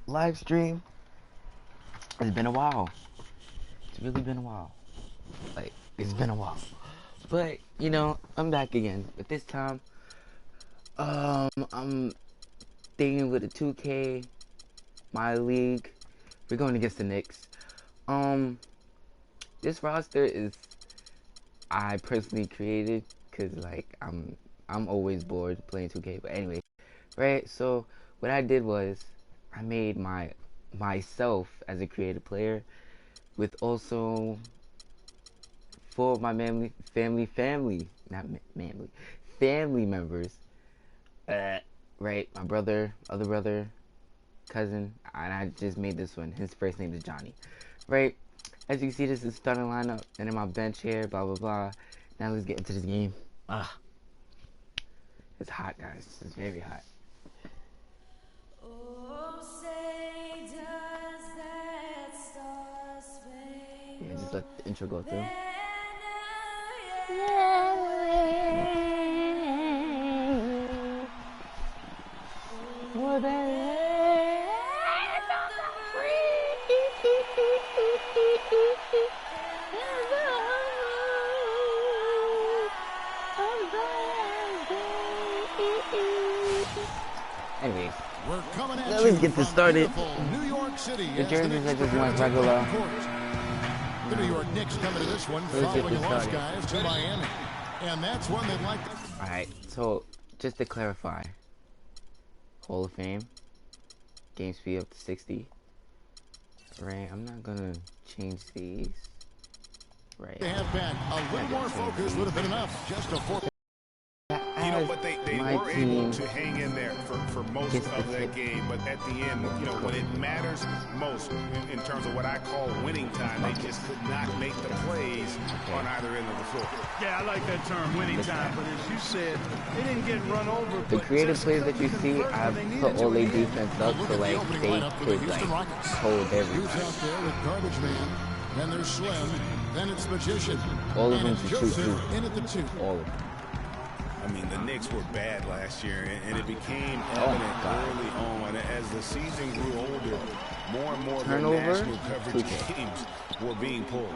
live stream. It's been a while. It's really been a while. Like, it's been a while. But, you know, I'm back again. But this time, I'm thinking with a 2K, MyLeague. We're going against the Knicks. This roster is I personally created because like I'm always bored playing 2K. But anyway, right? So what I did was I made myself as a creative player with also four of my family members. Right, my brother, other brother, cousin, and I just made this one. His first name is Johnny. Right, as you can see, this is the starting lineup, and then my bench here, blah blah blah. Now let's get into this game. It's hot, guys. It's very hot. Yeah, just let the intro go through. Anyways, now let's get this started. New York City, the jerseys are just one regular. The New York Knicks coming to this one, following a loss, guys, to Miami. And that's one they'd like to... Alright, so just to clarify, Hall of Fame, game speed up to 60. Right, I'm not gonna change these. Right. They have been a little more focus would have been enough. Just a 4. You know, but they were able to hang in there for most of that game. But at the end, you know, when it matters most in terms of what I call winning time, they just could not make the plays on either end of the floor. Yeah, I like that term, winning time. But as you said, they didn't get run over. The creative plays that you see, I've put all their defense up so like they could like hold everything. Out there with Garbage Man. Then there's Slim. Then it's Magician. All of them to shoot too. In at the 2. All of them. I mean, the Knicks were bad last year, and it became evident early on as the season grew older. More and more national coverage teams were being pulled.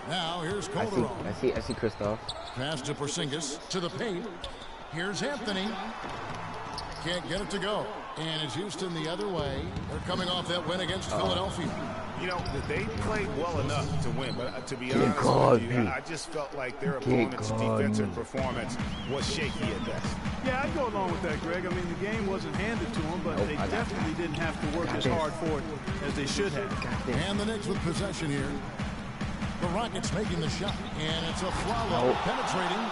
Now here's Calderon. I see Kristoff. Pass to Porzingis to the paint. Here's Anthony. Can't get it to go. And it's Houston the other way. They're coming off that win against Philadelphia. You know, they played well enough to win, but to be honest with you, I just felt like their opponent's defensive performance was shaky at best. Yeah, I'd go along with that, Greg. I mean, the game wasn't handed to them, but they definitely didn't have to work as hard for it as they should have. And the Knicks with possession here. The Rockets making the shot, and it's a follow penetrating.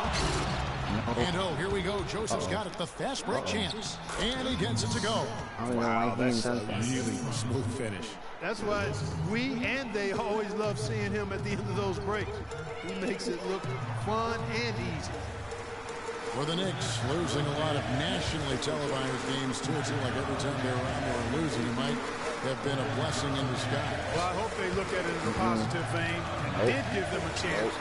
And here we go. Joseph's got it. The fast break chance. And he gets it to go. Wow, that's a really smooth finish. That's why we and they always love seeing him at the end of those breaks. He makes it look fun and easy. For the Knicks, losing a lot of nationally televised games, too. It seemed like every time they were on, they were losing. It might have been a blessing in disguise. Well, I hope they look at it in a positive vein and did give them a chance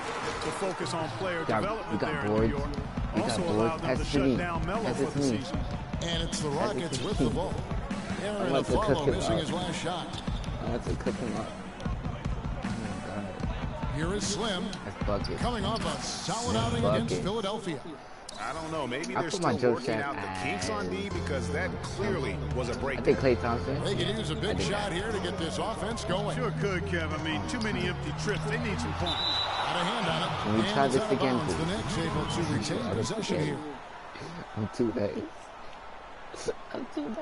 to focus on player development there in New York. Also allowed them to shut down Melo for the season. And it's the Rockets with the ball. Aaron Aflalo missing his last shot. Let's cook him up. Oh my God. Here is Slim. Coming off a solid outing against Philadelphia. I don't know. Maybe they're still working out the kinks on D because that clearly was a break. I think Klay Thompson. They could use a big shot here to get this offense going. Sure could, Kev. I mean, too many empty trips. They need some points. Got a hand on it. Can we try this again, please? The Knicks able to retain possession here. I'm too nice. I'm too nice.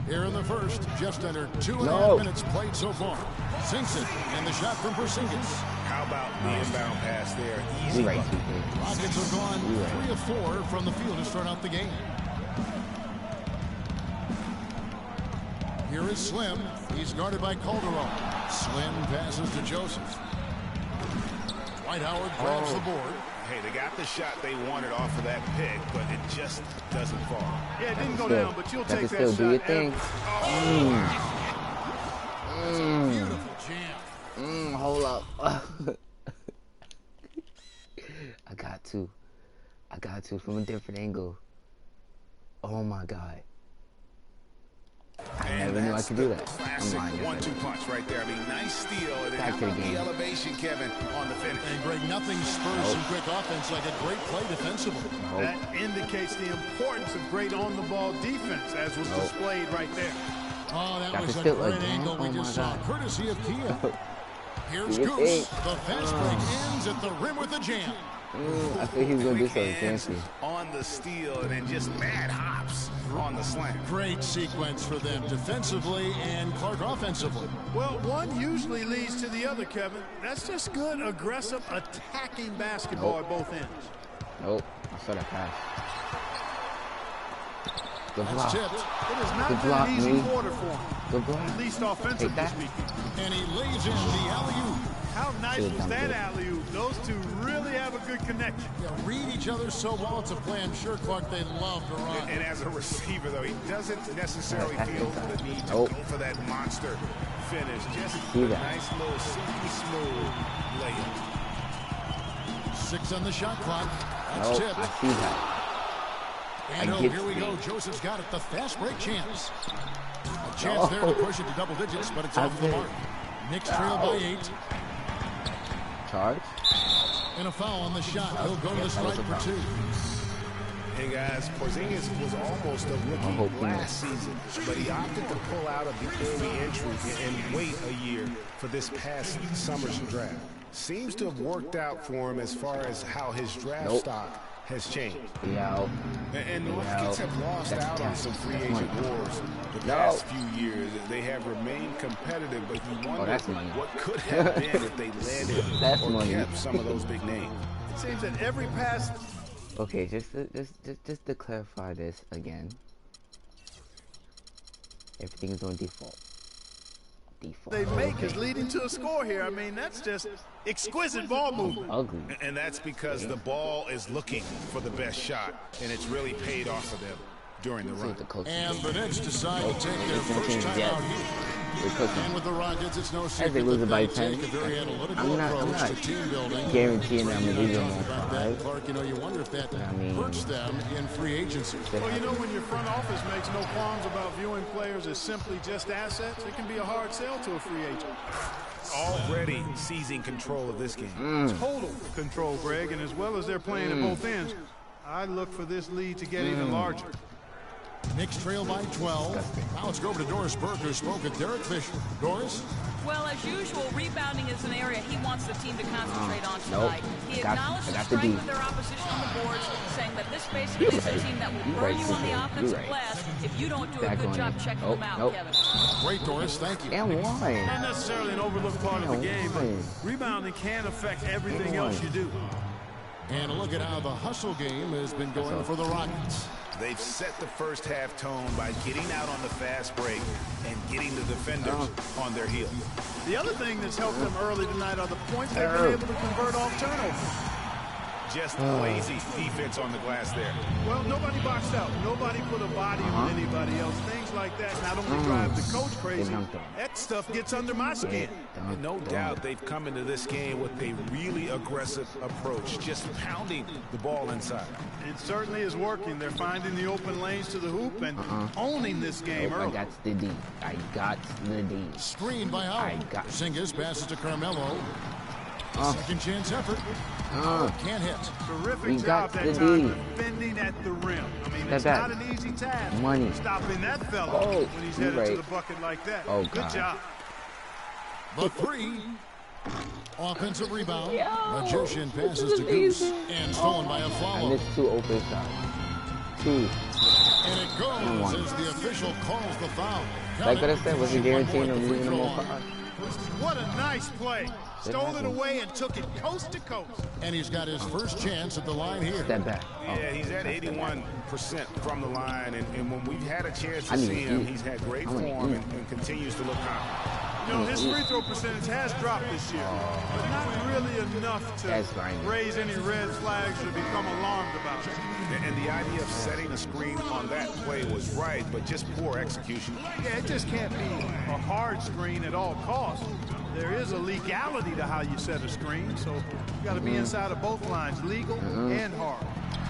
Here in the first, just under 2.5 minutes played so far. Sinks it, and the shot from Porzingis. How about the inbound pass there? Easy. Right. Rockets have gone 3 of 4 from the field to start out the game. Here is Slim. He's guarded by Calderon. Slim passes to Joseph. Dwight Howard grabs the board. Hey, they got the shot they wanted off of that pick, but it just doesn't fall. Yeah, it didn't go down, but you'll take that shot. Do your thing. That's a beautiful jam. Hold up. I got to from a different angle. Oh my God. I never knew I could do that. Classic 1-2 punch right there. I mean, nice steal. And back to the game. The elevation, Kevin, on the finish. And Greg, nothing spurs some quick offense like a great play defensively. That indicates the importance of great on-the-ball defense, as was displayed right there. Oh, that Got was the a steal great again? angle we Oh just my saw, God. courtesy of Kia. Here's Yes, Goose. The fast break ends at the rim with a jam. I think he's going to do something Hands fancy. on the steal and then just mad hops on the slam. Great sequence for them defensively and Clark offensively. Well, one usually leads to the other, Kevin. That's just good, aggressive, attacking basketball at both ends. Nope. I saw that pass. Good That's block. tipped. It has not Good been block, an easy me. quarter for him, Good block. at least offensively Take that. speaking. And he lays in the alley-oop. How nice Should've was done that good. alley-oop? Those two really have a good connection. Yeah, read each other so well. It's a play I'm sure, Clark, they love to run. And as a receiver, though, he doesn't necessarily feel the need to Nope. go for that monster finish. Just See a that. nice little silky smooth layup. 6 on the shot clock. That's Nope. tipped. I see that. And I get here we you. go. Joseph's got it. The fast break chance. A chance there to push it to double digits, but it's off the mark. Knicks trail by 8. Charge. And a foul on the shot. He'll go to the strike for 2. Hey, guys, Porzingis was almost a rookie hoping last season, but he opted to pull out of the early entry and wait a year for this past summer's draft. Seems to have worked out for him as far as how his draft stock has changed. Yeah. And the Rockets have lost out on some free agent wars the No. past few years. They have remained competitive, but you wonder that's money. what could have been if they landed That's or money. kept some of those big names. It seems that every pass Okay, just to clarify this again. Everything is on default. they make is leading to a score here. I mean, that's just exquisite ball movement. Ugly. And that's because the ball is looking for the best shot, and it's really paid off for them during the run. And the Knicks decide to take their first time out here. And with the Rockets, it's no secret they lose that by they 10. take a very analytical approach to team building. guaranteeing I'm gonna leave them on About that, 5. Clark, you know, you wonder if that I mean, hurts them in free agency. Well, you know, when your front office makes no qualms about viewing players as simply just assets, it can be a hard sell to a free agent. Already seizing control of this game. Total control, Greg, and as well as they're playing at both ends, I look for this lead to get even larger. Knicks trail by 12. Now let's go over to Doris Burke, who spoke with Derek Fisher. Doris? Well, as usual, rebounding is an area he wants the team to concentrate on Nope. tonight. He I acknowledged the got the strength D. of their opposition on the boards, saying that this basically is a team that will burn you on the offensive glass if you don't do a Back good on job it. checking Nope, them out, nope. Kevin. Great, Doris. Thank you. And one. Not necessarily an overlooked part of the game, but rebounding can affect everything else you do. And a look at how the hustle game has been going for the Rockets. They've set the first half tone by getting out on the fast break and getting the defenders on their heels. The other thing that's helped them early tonight are the points they've been able to convert off turnovers. Just lazy defense on the glass there. Well, nobody boxed out. Nobody put a body on anybody else. Things like that not only drive the coach crazy, that stuff gets under my skin. And no doubt they've come into this game with a really aggressive approach, just pounding the ball inside. It certainly is working. They're finding the open lanes to the hoop and owning this game I early. got the D. I got the D. Screen by Howard. Porzingis passes to Carmelo. Second chance effort. Can't hit. Terrific got job that the time D. defending at the rim. I mean, Step it's back. not an easy task. Money. Stopping that fella Oh, when he's you're headed to right. the bucket like that. Oh, Good God. job. The 3. Offensive rebound. Magician passes to Goose. And stolen by a I follow. missed 2 open shots. 2. And it goes as the official calls the foul. Like what I said, was he guaranteeing them them losing them on 5? What a nice play. Stole it away and took it coast to coast. And he's got his first chance at the line here. Step back. Yeah, he's at 81% from the line, and when we've had a chance I to need see to him, eat. he's had great I form wanna eat. and continues to look confident. You know, his free throw percentage has dropped this year, but not really enough to That's fine. raise any red flags or become alarmed about it. And the idea of setting a screen on that play was right, but just poor execution. Yeah, it just can't be a hard screen at all costs. There is a legality to how you set a screen, so you got to be inside of both lines, legal and hard.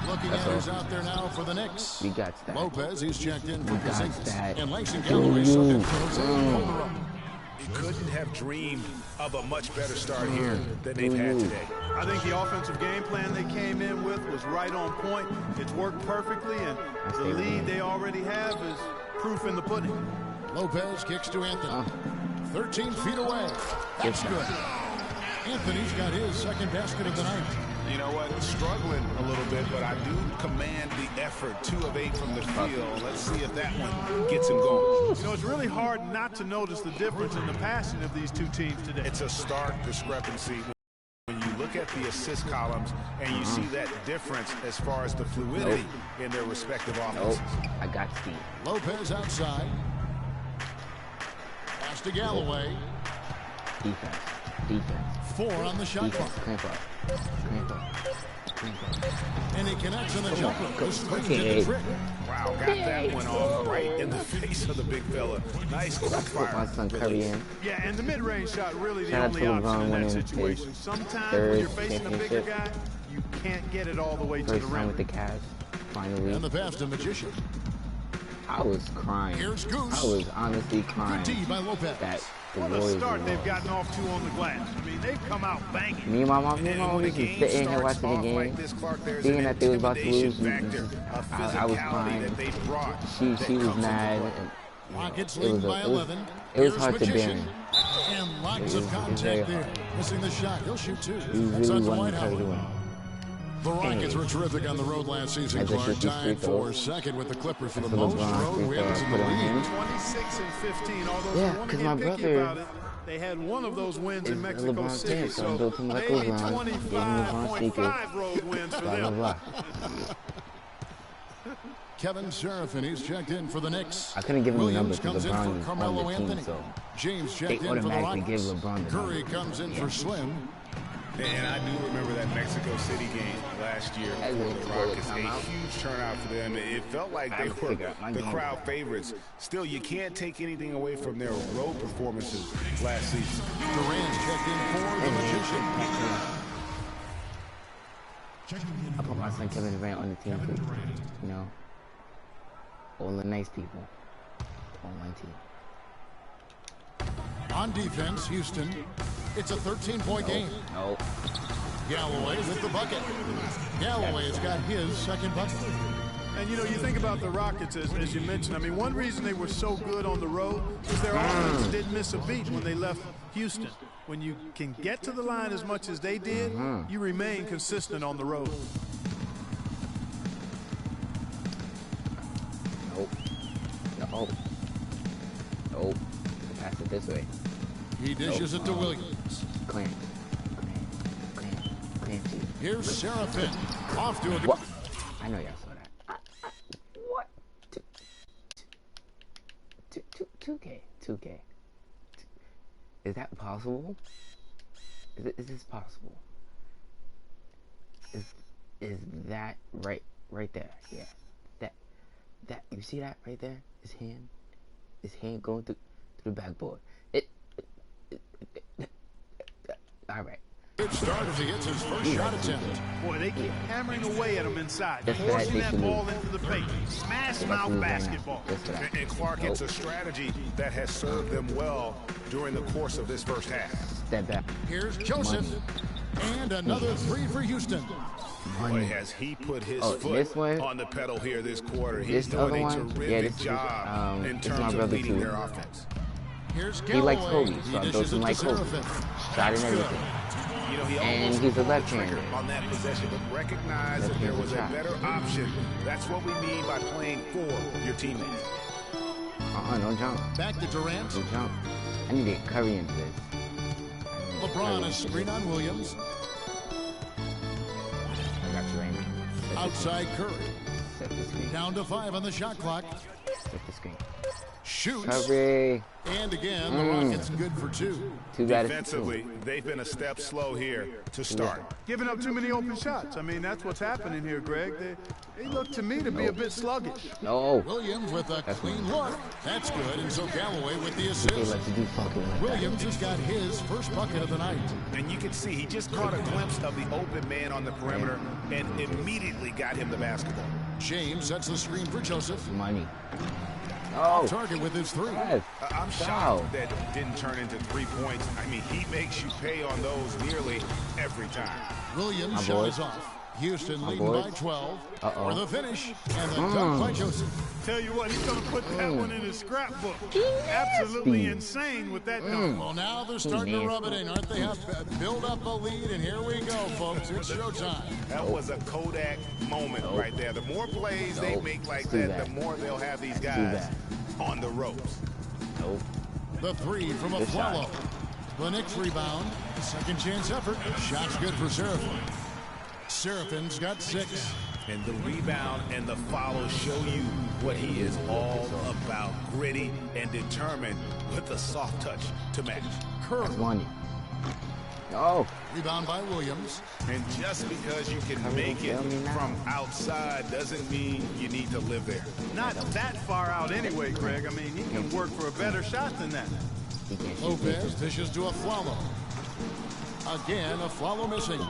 Looking at who's out there now for the Knicks. We got that. Lopez, he's checked in for Porzingis. And Langston He couldn't have dreamed of a much better start here than they've had today. I think the offensive game plan they came in with was right on point. It's worked perfectly, and the lead they already have is proof in the pudding. Lopez kicks to Anthony. 13 feet away. That's good. Anthony's got his second basket of the night. You know what? Struggling a little bit, but I do command the effort. 2 of 8 from the field. Let's see if that one gets him going. You know, it's really hard not to notice the difference in the passing of these two teams today. It's a stark discrepancy when you look at the assist columns and you see that difference as far as the fluidity in their respective offenses. I got Steve. Lopez outside. Pass to Galloway. Defense. 4 on the shot clock. Clamp up. And he connects on the jumper. Wow, got that one off right in the face of the big fella. Nice quick fire. My son Curry in. Yeah, and the mid-range shot really the Shout out only to option LeBron in that winning situation. his Sometimes third when you're facing a bigger championship. guy, you can't get it all the way to First the time rim. with the Cavs. Finally. And the pass to Magician. I was crying. Here's Goose. I was honestly crying. Good D by Lopez. That the What a Warriors start were they've lost. gotten off to on the glass. I mean, they've come out banging. Me and my mom was just sitting here watching the game, seeing that they was about to lose. I was crying. She was mad. Rockets It lead was by 11. it was Here's hard to bear. Magician. And lots of contact there. Missing the shot. He'll shoot 2. We That's really on wanted Dwight Curry to Howard. win. The Rockets were terrific on the road last season. I just Clark shoot these tied free for throws. second with the Clippers for the That's most LeBron road free wins in the throw, put on league. him. 26 and 15. Although Yeah, if you want to 'cause my get picky brother about it, they had one of those wins in is Mexico LeBron City, fan, so I so built him like maybe LeBron, gave him LeBron 25.5 road wins for Blah, blah, them. blah. Kevin Seraphin, he's checked in for the Knicks. I couldn't give him the number Williams because comes in LeBron for is on Carmelo the team, Anthony. so James they checked in for the automatically give Rockets. LeBron the Curry number. comes in for Slim. And I do remember that Mexico City game last year for the Rockets. A huge turnout for them. It felt like they were the crowd favorites. Still, you can't take anything away from their road performances last season. Durant checked in for the Magician. I put my son Kevin Durant on the team too. You know, all the nice people on one team. On defense, Houston. It's a 13-point game. No. Galloway with the bucket. Galloway has got his second bucket. And, you know, you think about the Rockets, as you mentioned. I mean, one reason they were so good on the road is their offense didn't miss a beat when they left Houston. When you can get to the line as much as they did, you remain consistent on the road. Nope. No. Nope. Pass it this way. He dishes it to Williams. Clamp. Here's Seraphin. Off to a good... What? I know y'all saw that. What? 2K. 2K. Is that possible? Is this possible? Is that right there? Yeah. That you see that right there? His hand going through the backboard. All right. Good start as he gets his first shot attempt. Boy, they keep hammering away at him inside, That's forcing what that I ball into the paint. Smash mouth basketball. And Clark, it's a strategy that has served them well during the course of this first half. Step back. Here's Joseph. And another 3 for Houston. Boy, has he put his this foot one, on the pedal here this quarter. this He's doing other a one, terrific job in it's my terms of brother leading too. their offense. Here's He Galloway. likes Kobe, so I built dishes him it like to Kobe. Seraphin. Shot and everything. You know, he And almost he's a pulled the left-hander. trigger on that possession, but recognized that there was a better option. That's what we mean by playing for your teammates. Don't jump. Back to Durant. Don't jump. I need to get Curry into this. LeBron a screen on Williams. I got you right now. Outside Curry. Set the screen. Down to 5 on the shot clock. Set the screen. Shoots. Cover. And again, the Rockets good for 2. Defensively, they've been a step slow here to start. Giving up too many open shots. I mean, that's what's happening here, Greg. They look to me to be a bit sluggish. No. Williams with a clean look. That's good. And so Galloway with the assist. Williams has got his first bucket of the night. And you can see he just caught a glimpse of the open man on the perimeter and immediately got him the basketball. James sets the screen for Joseph. Money. Oh. Target with his 3. I'm shocked that didn't turn into 3 points. I mean, he makes you pay on those nearly every time. Williams shot is off. Houston leading by 12 for the finish, and the dunk by Joseph. Tell you what, he's going to put that one in his scrapbook. Absolutely insane with that dunk. Well, now they're starting to rub it in, aren't they? Have build up a lead, and here we go, folks. It's showtime. That was a Kodak moment right there. The more plays they make like that, the more they'll have these guys on the ropes. The 3 from Aflalo. The Knicks rebound. Second chance effort. Shot's good for Seraphin. Seraphin's got 6. And the rebound and the follow show you what he is all about. Gritty and determined with a soft touch to match. Curry. Oh. Rebound by Williams. And just because you can make it from outside doesn't mean you need to live there. Not that far out anyway, Greg. I mean, he can work for a better shot than that. Lopez dishes to Aflalo. Again, Aflalo missing.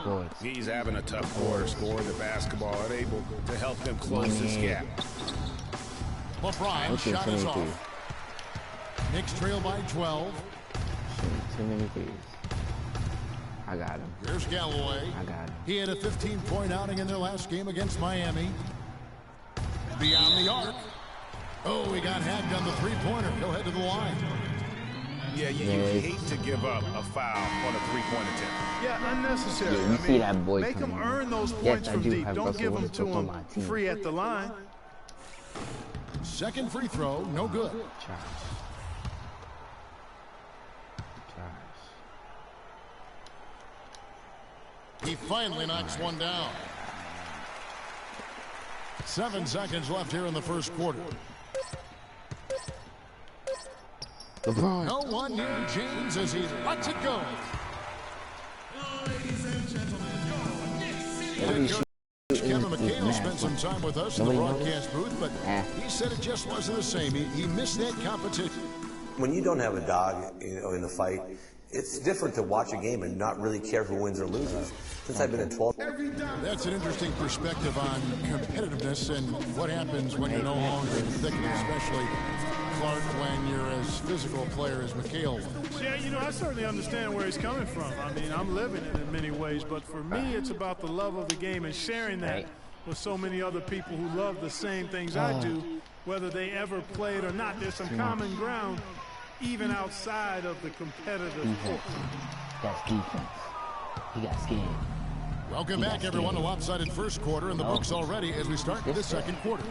He's having a tough quarter, scoring the basketball, unable to help them close this gap. LeBron shot is off. Knicks trail by 12. Too many threes. I got him. Here's Galloway. I got him. He had a 15-point outing in their last game against Miami. Beyond the arc. Oh, he got hacked on the 3-pointer. He'll head to the line. Yeah, you hate to give up a foul on a 3-point attempt. Yeah, unnecessary. Yeah, you see that boy make them coming. earn those points from deep. Don't give them to them them free at the line. Second free throw, no good. Trash. He finally knocks one down. 7 seconds left here in the first quarter. LeBron. No one near James as he lets it go. Kevin McHale spent some time with us in the broadcast booth, but he said it just wasn't the same. He missed that competition. When you don't have a dog, in the fight, it's different to watch a game and not really care who wins or loses. Since I've been at 12. That's an interesting perspective on competitiveness and what happens when you're no longer in the thick of it, especially, Clark, when you're as physical a player as McHale was. Yeah, I certainly understand where he's coming from. I mean, I'm living it in many ways, but for me, it's about the love of the game and sharing that with so many other people who love the same things I do, whether they ever played or not. There's some common ground even outside of the competitive court. That's defense. He got skin. Welcome back, everyone. A lopsided first quarter in the books already as we start the second quarter.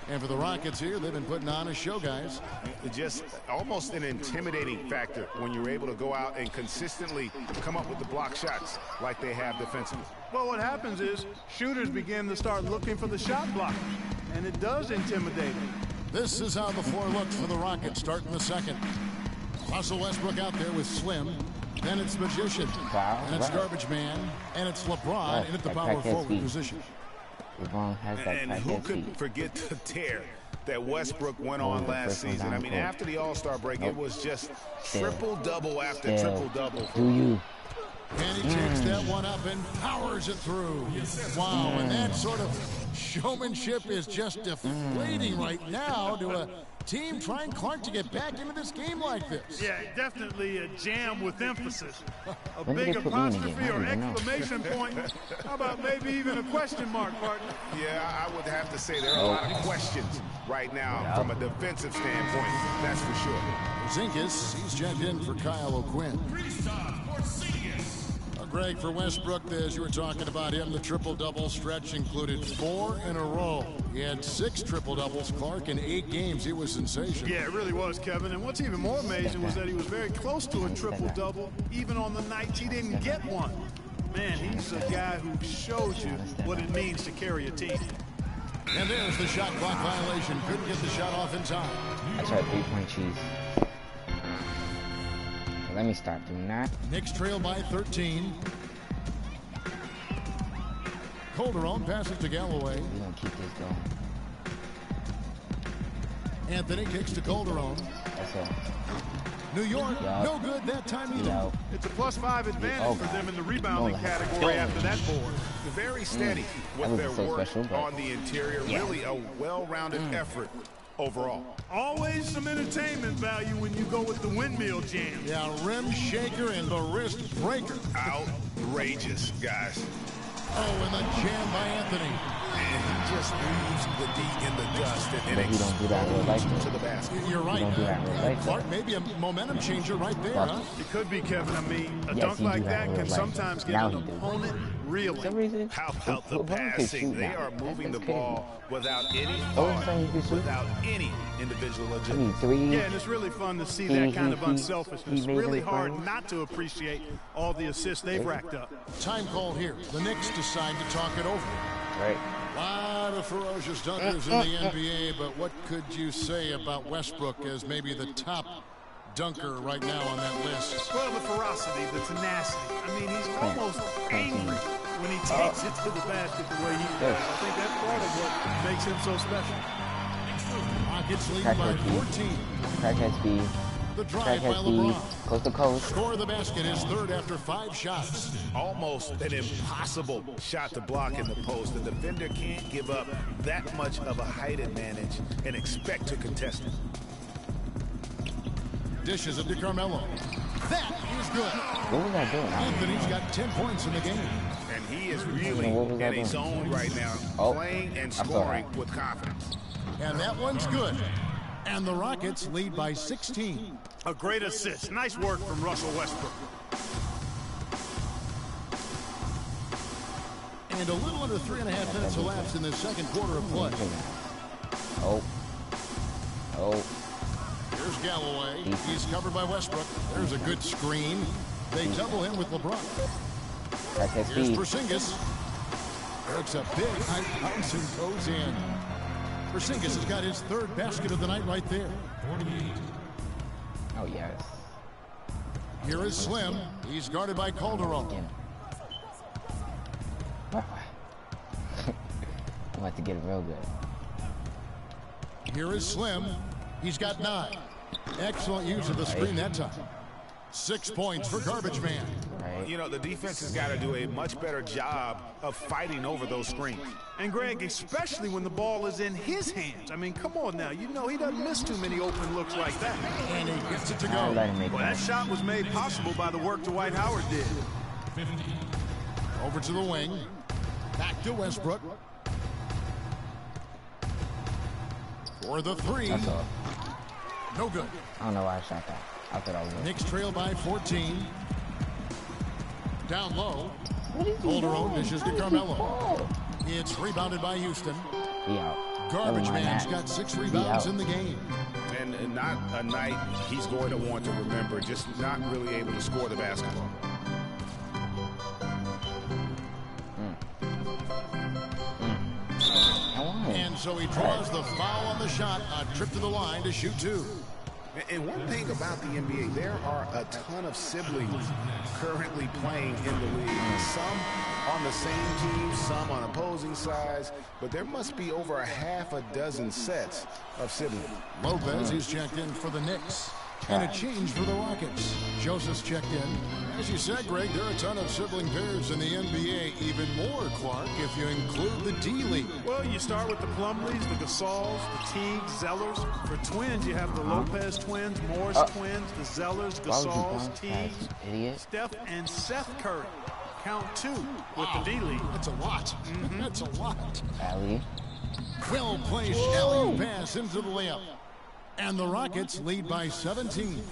And for the Rockets here, they've been putting on a show, guys. Just almost an intimidating factor when you're able to go out and consistently come up with the block shots like they have defensively. Well, what happens is shooters begin to start looking for the shot blockers, and it does intimidate them. This is how the floor looks for the Rockets starting the second. Russell Westbrook out there with Slim. Then it's Magician. And it's Garbage Man. And it's LeBron in at the power forward position. LeBron has that and who could forget the tear that Westbrook went on last season? I mean, after the All-Star break, it was just triple-double after triple-double. And he takes that one up and powers it through. Wow, and that sort of showmanship is just deflating right now to a team trying, Clark, to get back into this game like this. Yeah, definitely a jam with emphasis. A big apostrophe or exclamation point. How about maybe even a question mark, partner? Yeah, I would have to say there are a lot of questions right now from a defensive standpoint, that's for sure. Zinkas, he's checked in for Kyle O'Quinn. Greg, for Westbrook, as you were talking about him, the triple-double stretch included 4 in a row. He had 6 triple-doubles, Clark, in 8 games. He was sensational. Yeah, it really was, Kevin. And what's even more amazing was that he was very close to a triple-double, even on the nights he didn't get one. Man, he's a guy who showed you what it means to carry a team. And there's the shot clock violation. Couldn't get the shot off in time. I tried 3-point cheese. Let me stop doing that. Knicks trail by 13. Calderon passes to Galloway. We're going to keep this going. Anthony kicks to Calderon. That's it. New York, no good that time either. It's a +5 advantage for them in the rebounding category after that board. Very steady with their work on the interior. Really a well-rounded effort overall. Always some entertainment value when you go with the windmill jam. Yeah, rim shaker and the wrist breaker. Outrageous, guys. Oh, and the jam by Anthony. And he just leaves the D in the dust and he don't do that in real life, to the basket. You're right. Don't do that in real life, Clark, maybe a momentum changer right there, huh? It could be, Kevin. I mean, a Yes, dunk he like do that that in can real life. sometimes get Now an he do. opponent For reeling. some reason, How about the LeBron can passing? shoot They now. are moving the That's crazy. ball without any All the time thought, he can shoot. without any individual I agenda. mean, 3. Yeah, and it's really fun to see that kind of he unselfishness. made Really them hard fun. not to appreciate all the assists they've racked up. Time call here. The Knicks decide to talk it over. Right. A lot of ferocious dunkers in the NBA, but what could you say about Westbrook as maybe the top dunker right now on that list? Well, the ferocity, the tenacity. I mean, he's almost angry when he takes it to the basket the way he does. I think that's part of what makes him so special. Rockets lead by 14. Crackhead speed. The drive by Crackhead speed. LeBron. Coast to coast. Score of the basket is third after 5 shots. Almost an impossible shot to block in the post. The defender can't give up that much of a height advantage and expect to contest it. Dishes it to Carmelo. That is good. What was I doing? Anthony's got 10 points in the game. And he is really What was I in a doing? zone right now, playing and I saw scoring that. with confidence. And that one's good. And the Rockets lead by 16. A great assist. Nice work from Russell Westbrook. And a little under 3.5 minutes elapsed in the second quarter of play. Oh. Here's Galloway. He's covered by Westbrook. There's a good screen. They double him with LeBron. Crackhead Here's speed. Porzingis. It's a big high bounce and goes in. Porzingis has got his third basket of the night right there. Oh, yes. Here is Slim. He's guarded by Calderon. Again. I'm about to get it real good. Here is Slim. He's got 9. Excellent use of the screen that time. 6 points for Garbage Man. Right. You know, the defense has got to do a much better job of fighting over those screens. And Greg, especially when the ball is in his hands. I mean, come on now. You know he doesn't miss too many open looks like that. And he gets it to I'll go. let him make Well, that shot was made possible by the work Dwight Howard did. Over to the wing. Back to Westbrook. For the 3. That's all. No good. I don't know why I shot that. I thought I was. Knicks trail by 14. Down low. What is he Calderon doing? dishes to How did he Carmelo. fall? It's rebounded by Houston. He out. Garbage Never mind Man's that. got 6 He rebounds out. in the game. And not a night he's going to want to remember, just not really able to score the basketball. And so he draws the foul on the shot. A trip to the line to shoot 2. And one thing about the NBA, there are a ton of siblings currently playing in the league. Some on the same team, some on opposing sides, but there must be over a half a dozen sets of siblings. Lopez is checked in for the Knicks. And a change for the Rockets. Joseph's checked in. As you said, Greg, there are a ton of sibling pairs in the NBA. Even more, Clark, if you include the D-League. Well, you start with the Plumlees, the Gasols, the Teagues, Zellers. For twins, you have the Lopez twins, Morris twins, the Zellers, Why would you Gasols, bounce Teagues, past, you idiot? Steph, and Seth Curry. Count 2 with the D-League. That's a lot. That's a lot. Alley. Well-placed alley pass into the layup. And the Rockets lead by 17.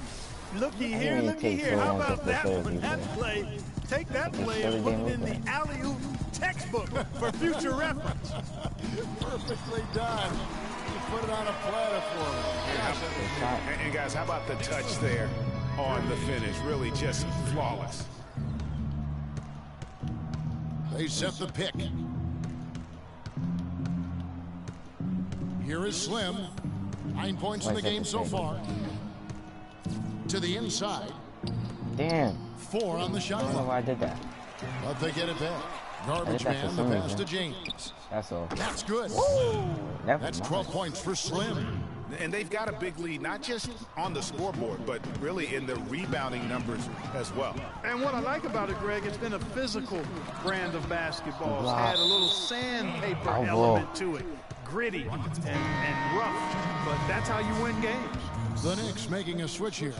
Looky I here, didn't looky take here. so How long about to that fulfill one? these That things. play, take that play so and put damn it in okay. the alley-oop textbook for future reference. Perfectly done. You put it on a platter for him. And guys, how about the touch there on the finish? Really just flawless. They set the pick. Here is Slim. 9 points in the game so far. To the inside. Damn. 4 on the shot I don't know clock. why I did that. But they get it back. Garbage man, the pass to James. That's all. That's good. That's 12 points for Slim. And they've got a big lead, not just on the scoreboard, but really in the rebounding numbers as well. And what I like about it, Greg, it's been a physical brand of basketball. It's had a little sandpaper element to it. Gritty and rough, but that's how you win games. The Knicks making a switch here.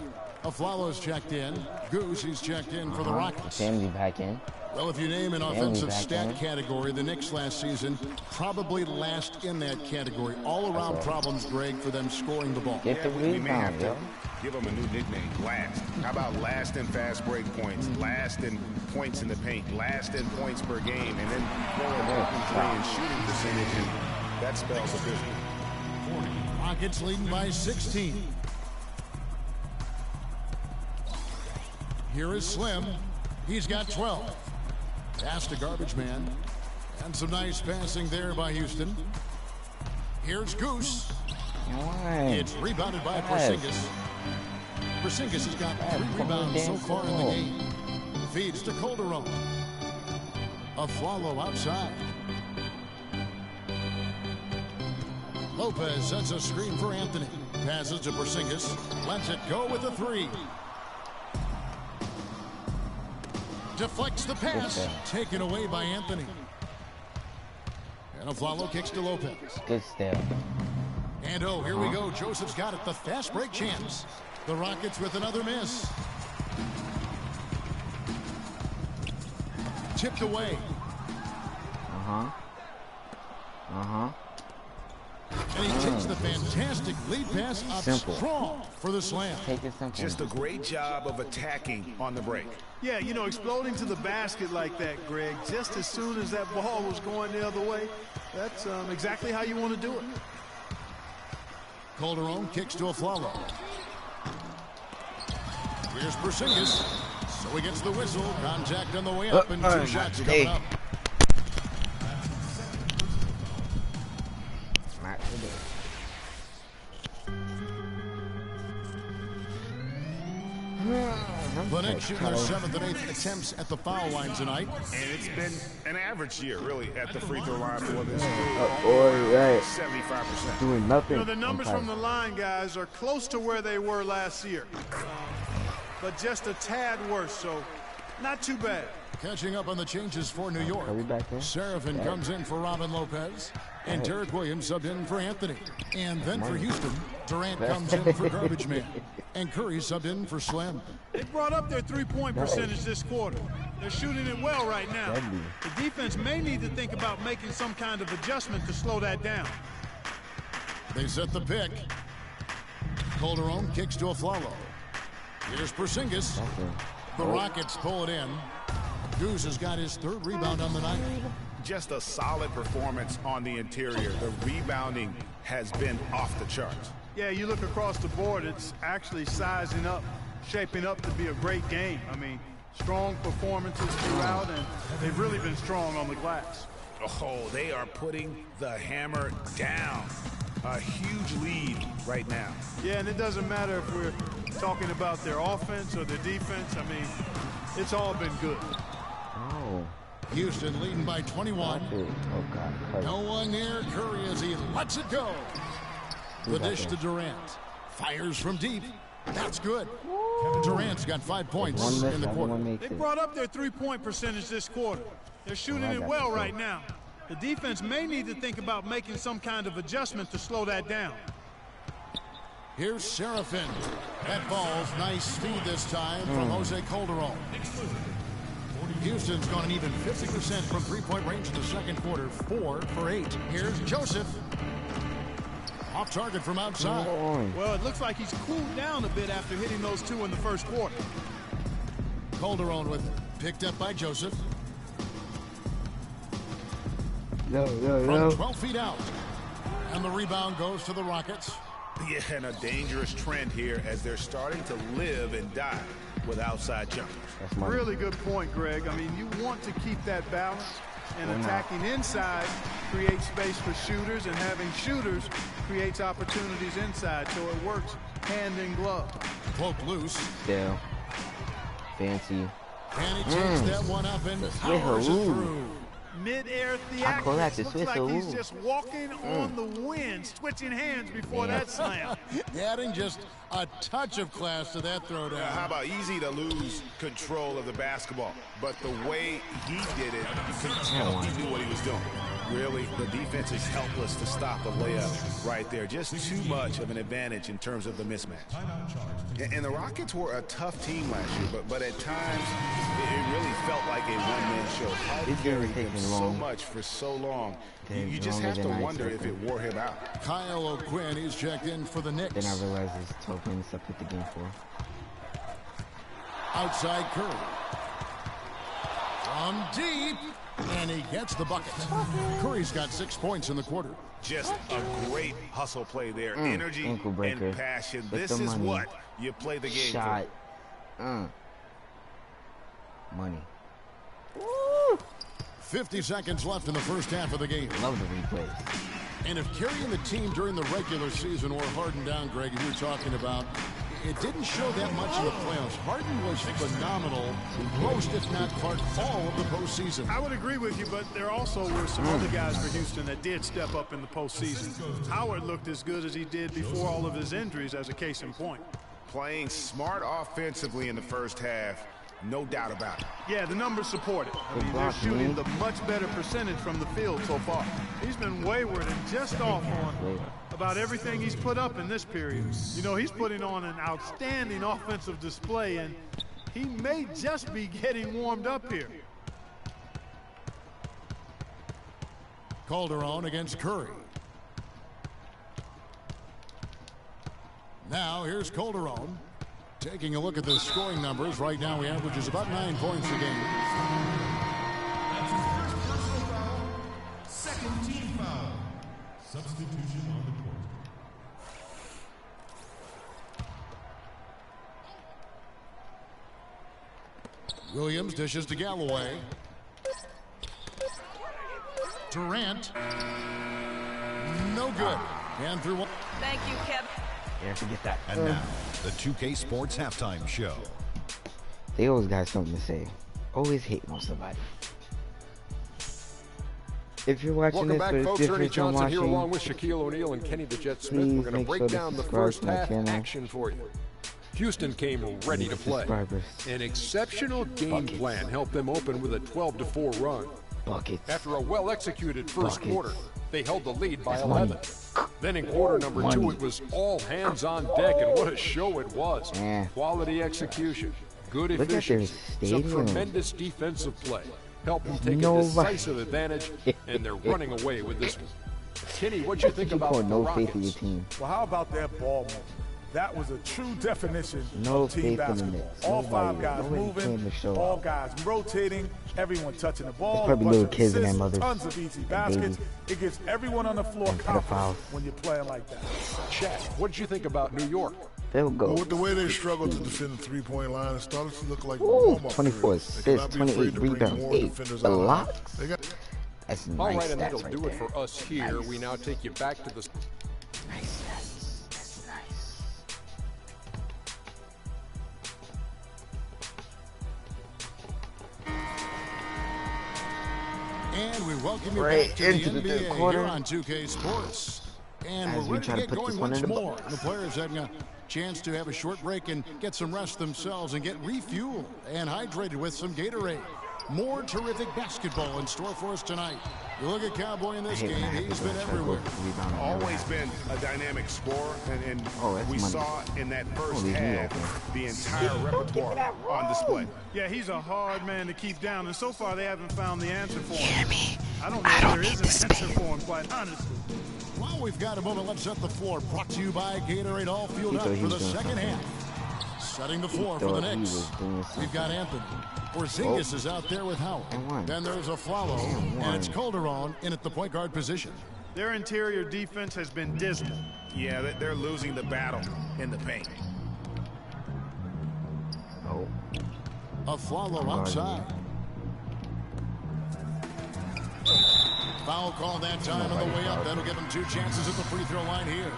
Aflalo's checked in. Goose, he's checked in for the Rockets. Sammy back in. Well, if you name an offensive stat category, the Knicks last season probably last in that category. All-around problems, Greg, for them scoring the ball. Get the rebound, yo. Give them a new nickname, last. How about last in fast break points, last in points in the paint, last in points per game, and then going open three and shooting percentage, and that spells a business. Rockets leading by 16. Here is Slim. He's got 12. Pass to Garbage Man. And some nice passing there by Houston. Here's Goose. It's rebounded by Porzingis. Porzingis has got 3 rebounds so far in the game. Feeds to Calderon. Aflalo outside. Lopez sets a screen for Anthony. Passes to Porzingis. Lets it go with a 3. Deflects the pass. Taken away by Anthony. And Aflalo kicks to Lopez. Good step. And oh, here we go. Joseph's got it. The fast break chance. The Rockets with another miss. Tipped away. And he takes the fantastic lead pass up strong for the slam. Take it simple. Just a great job of attacking on the break. Yeah, you know, exploding to the basket like that, Greg, just as soon as that ball was going the other way, that's exactly how you want to do it. Calderon kicks to Aflalo. Here's Porzingis. So he gets the whistle. Contact on the way up, and 2 shots coming up. The Knicks shooting their 7th and 8th attempts at the foul line tonight. And it's been an average year, really, at the free throw line for this group. 75%. Doing nothing. You know, the numbers from the line, guys, are close to where they were last year. But just a tad worse, so not too bad. Catching up on the changes for New York. Are we back there? Serafin comes in for Robin Lopez. And Derek Williams subbed in for Anthony. And then for Houston, Durant comes in for Garbage Man. And Curry subbed in for Slim. They brought up their three-point percentage this quarter. They're shooting it well right now. The defense may need to think about making some kind of adjustment to slow that down. They set the pick. Calderon kicks to Aflalo. Here's Porzingis. The Rockets pull it in. Goose has got his 3rd rebound on the night. Just a solid performance on the interior. The rebounding has been off the charts. Yeah, you look across the board, it's actually sizing up, shaping up to be a great game. I mean, strong performances throughout, and they've really been strong on the glass. Oh, they are putting the hammer down. A huge lead right now. Yeah, and it doesn't matter if we're talking about their offense or their defense. I mean, it's all been good. Oh. Houston leading by 21. Oh, God. No one near Curry as he lets it go. The dish to Durant. Fires from deep. That's good. Durant's got 5 points in the quarter. They brought up their three-point percentage this quarter. They're shooting it well right now. The defense may need to think about making some kind of adjustment to slow that down. Here's Serafin. That falls. Nice speed this time from Jose Calderon. Houston's gone an even 50% from three-point range in the second quarter. 4 for 8. Here's Joseph. Off target from outside. Well, it looks like he's cooled down a bit after hitting those 2 in the first quarter. Calderon with it. Picked up by Joseph. From 12 feet out. And the rebound goes to the Rockets. Yeah, and a dangerous trend here as they're starting to live and die with outside jumpers. Really good point, Greg. I mean, you want to keep that balance, And attacking inside creates space for shooters, and having shooters creates opportunities inside, so it works hand in glove. Cloak loose. Still. Fancy. And he takes that one up and powers it through. Mid-air I call that theatrics. the Looks Swiss like he's Arrow. just walking on the wind, switching hands before that slam. Adding just a touch of class to that throwdown. How about easy to lose control of the basketball, but the way he did it, you could tell he knew what he was doing. Really, the defense is helpless to stop a layup right there. Just too much of an advantage in terms of the mismatch. And the Rockets were a tough team last year, but at times it really felt like a one-man show. How carried him so much for so long. You just have to wonder if it wore him out. Kyle O'Quinn is checked in for the Knicks. Then I realized it's 12 minutes I put the game for. Outside Curry. From deep. And he gets the bucket. Curry's got 6 points in the quarter. Just a great hustle play there. Energy and passion. This is what you play the game Shot. for. Money. 50 seconds left in the first half of the game. Love the replays. And if carrying the team during the regular season or Harden down, Greg, you were talking about, it didn't show that much in the playoffs. Harden was phenomenal most, if not part, all of the postseason. I would agree with you, but there also were some other guys for Houston that did step up in the postseason. Howard looked as good as he did before all of his injuries, as a case in point. Playing smart offensively in the first half, no doubt about it. Yeah, the numbers support it. I mean, they're shooting the much better percentage from the field so far. He's been wayward and just off on about everything he's put up in this period. You know, he's putting on an outstanding offensive display, and he may just be getting warmed up here. Calderon against Curry. Now here's Calderon. Taking a look at the scoring numbers, right now he averages about 9 points a game. That's his first personal foul, second team foul. Substitution on the court. Williams dishes to Galloway. Durant. No good. And through one. Thank you, Kev. Yeah, forget that. And now, the 2K Sports Halftime Show. They always got something to say. Always hating on somebody. If you're watching Welcome this, back, folks. Ernie different Johnson here watching, along with Shaquille O'Neal and Kenny the Jet Smith. please We're going to make break sure to down the subscribe first to my half channel. action for you. Houston came ready to play. subscribers. An exceptional game Buckets. plan helped them open with a 12-4 run. Buckets. After a well-executed first Buckets. quarter, they held the lead by That's 11. money. Then in quarter number Money. 2, it was all hands on deck, and what a show it was. Yeah. Quality execution, good Look at their efficiency, some stadium. tremendous defensive play. Helped them take a Nobody- decisive advantage, and they're running away with this one. Kenny, what you think You about call the no faith in your Rockets? team. Well, how about that ball movement? That was a true definition No of team faith in the basketball. Knicks. All Nobody- five guys nobody came moving, to show all up. guys rotating, everyone touching the ball. There's probably a bunch little of kids in their assists, mothers tons of easy and baskets. babies. It gives everyone on the floor And confidence pedophiles. when you're playing like that. Chad, what did you think about New York? They'll go. Well, with the way they struggled to defend the three-point line, it started to look like Ooh, warm-up 24 periods. They cannot assists, be afraid 28 to bring rebounds, more 8 defenders out of the line. blocks. They got That's All nice right, and stats that'll right do there. it for us here. Nice. We now take you back to the... Nice stats. That's nice. And we welcome you Right back to the into the third NBA quarter. here on 2K Sports. And As we're we ready try to to get put this going one once in the more. books. The players having a chance to have a short break and get some rest themselves and get refueled and hydrated with some Gatorade. More terrific basketball in store for us tonight. You look at Cowboy in this I hate game, when I have he's to been go everywhere. rebound and Always been a dynamic scorer, and Oh, that's we money. saw in that first leave me half open. the entire repertoire on display. Yeah, he's a hard man to keep down, and so far they haven't found the answer for him. Hear me? I don't know if there is an answer for him, quite honestly. While we've got a moment, let's set the floor. Brought to you by Gatorade, all fueled He up thought he for the was doing second something. half. Setting the floor for the thought he Knicks. was doing We've got Anthony. Porzingis is out there with Howard. And one. Then there's a follow, And and it's one. Calderon in at the point guard position. Their interior defense has been dismal. Yeah, they're losing the battle in the paint. Oh, A follow outside. Foul call that time on the way up. That'll give him 2 chances at the free throw line here.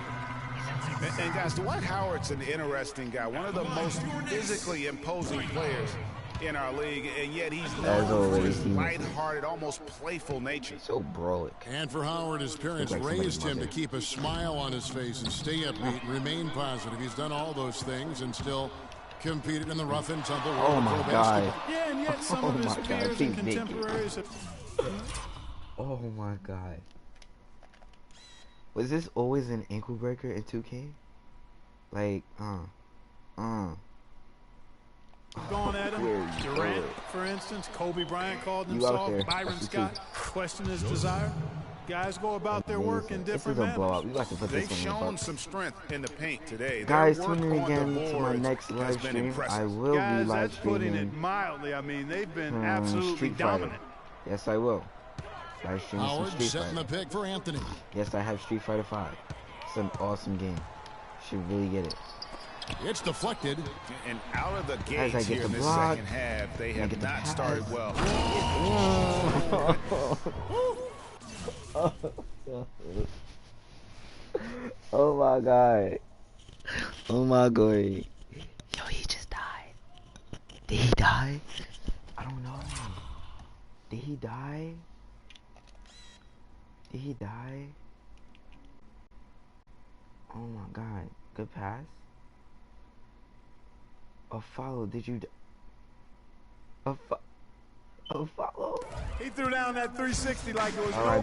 And guys, Dwight Howard's an interesting guy. One of the most physically imposing players in our league, and yet he's known for his lighthearted, almost playful nature. So brolic. And for Howard, his parents raised him to keep a smile on his face and stay upbeat and remain positive. He's done all those things and still competed in the rough and tumble world. Oh my God. Yeah, and yet some of his peers and contemporaries have... Oh my God. Was this always an ankle breaker in 2K? Like, Going at him. Durant, for instance. Kobe Bryant called him soft. Byron Scott questioned his desire. Guys go about their work in different manners. We got to put this They've shown some strength in the paint today. Guys, tune in again to my next live stream. I will be live that's putting streaming. it mildly. I mean, they've been absolutely dominant. Yes, I will. Live stream some Howard Street setting the Fighter. pick for Anthony. Yes, I have Street Fighter 5. It's an awesome game. Should really get it. It's deflected. And out of the gates here in this second half, they have not started well. Oh my God. Oh my God. Yo, he just died. Did he die? I don't know. Did he die? Did he die? Oh my God. Good pass. A follow. Did you? A follow. He threw down that 360 like it was no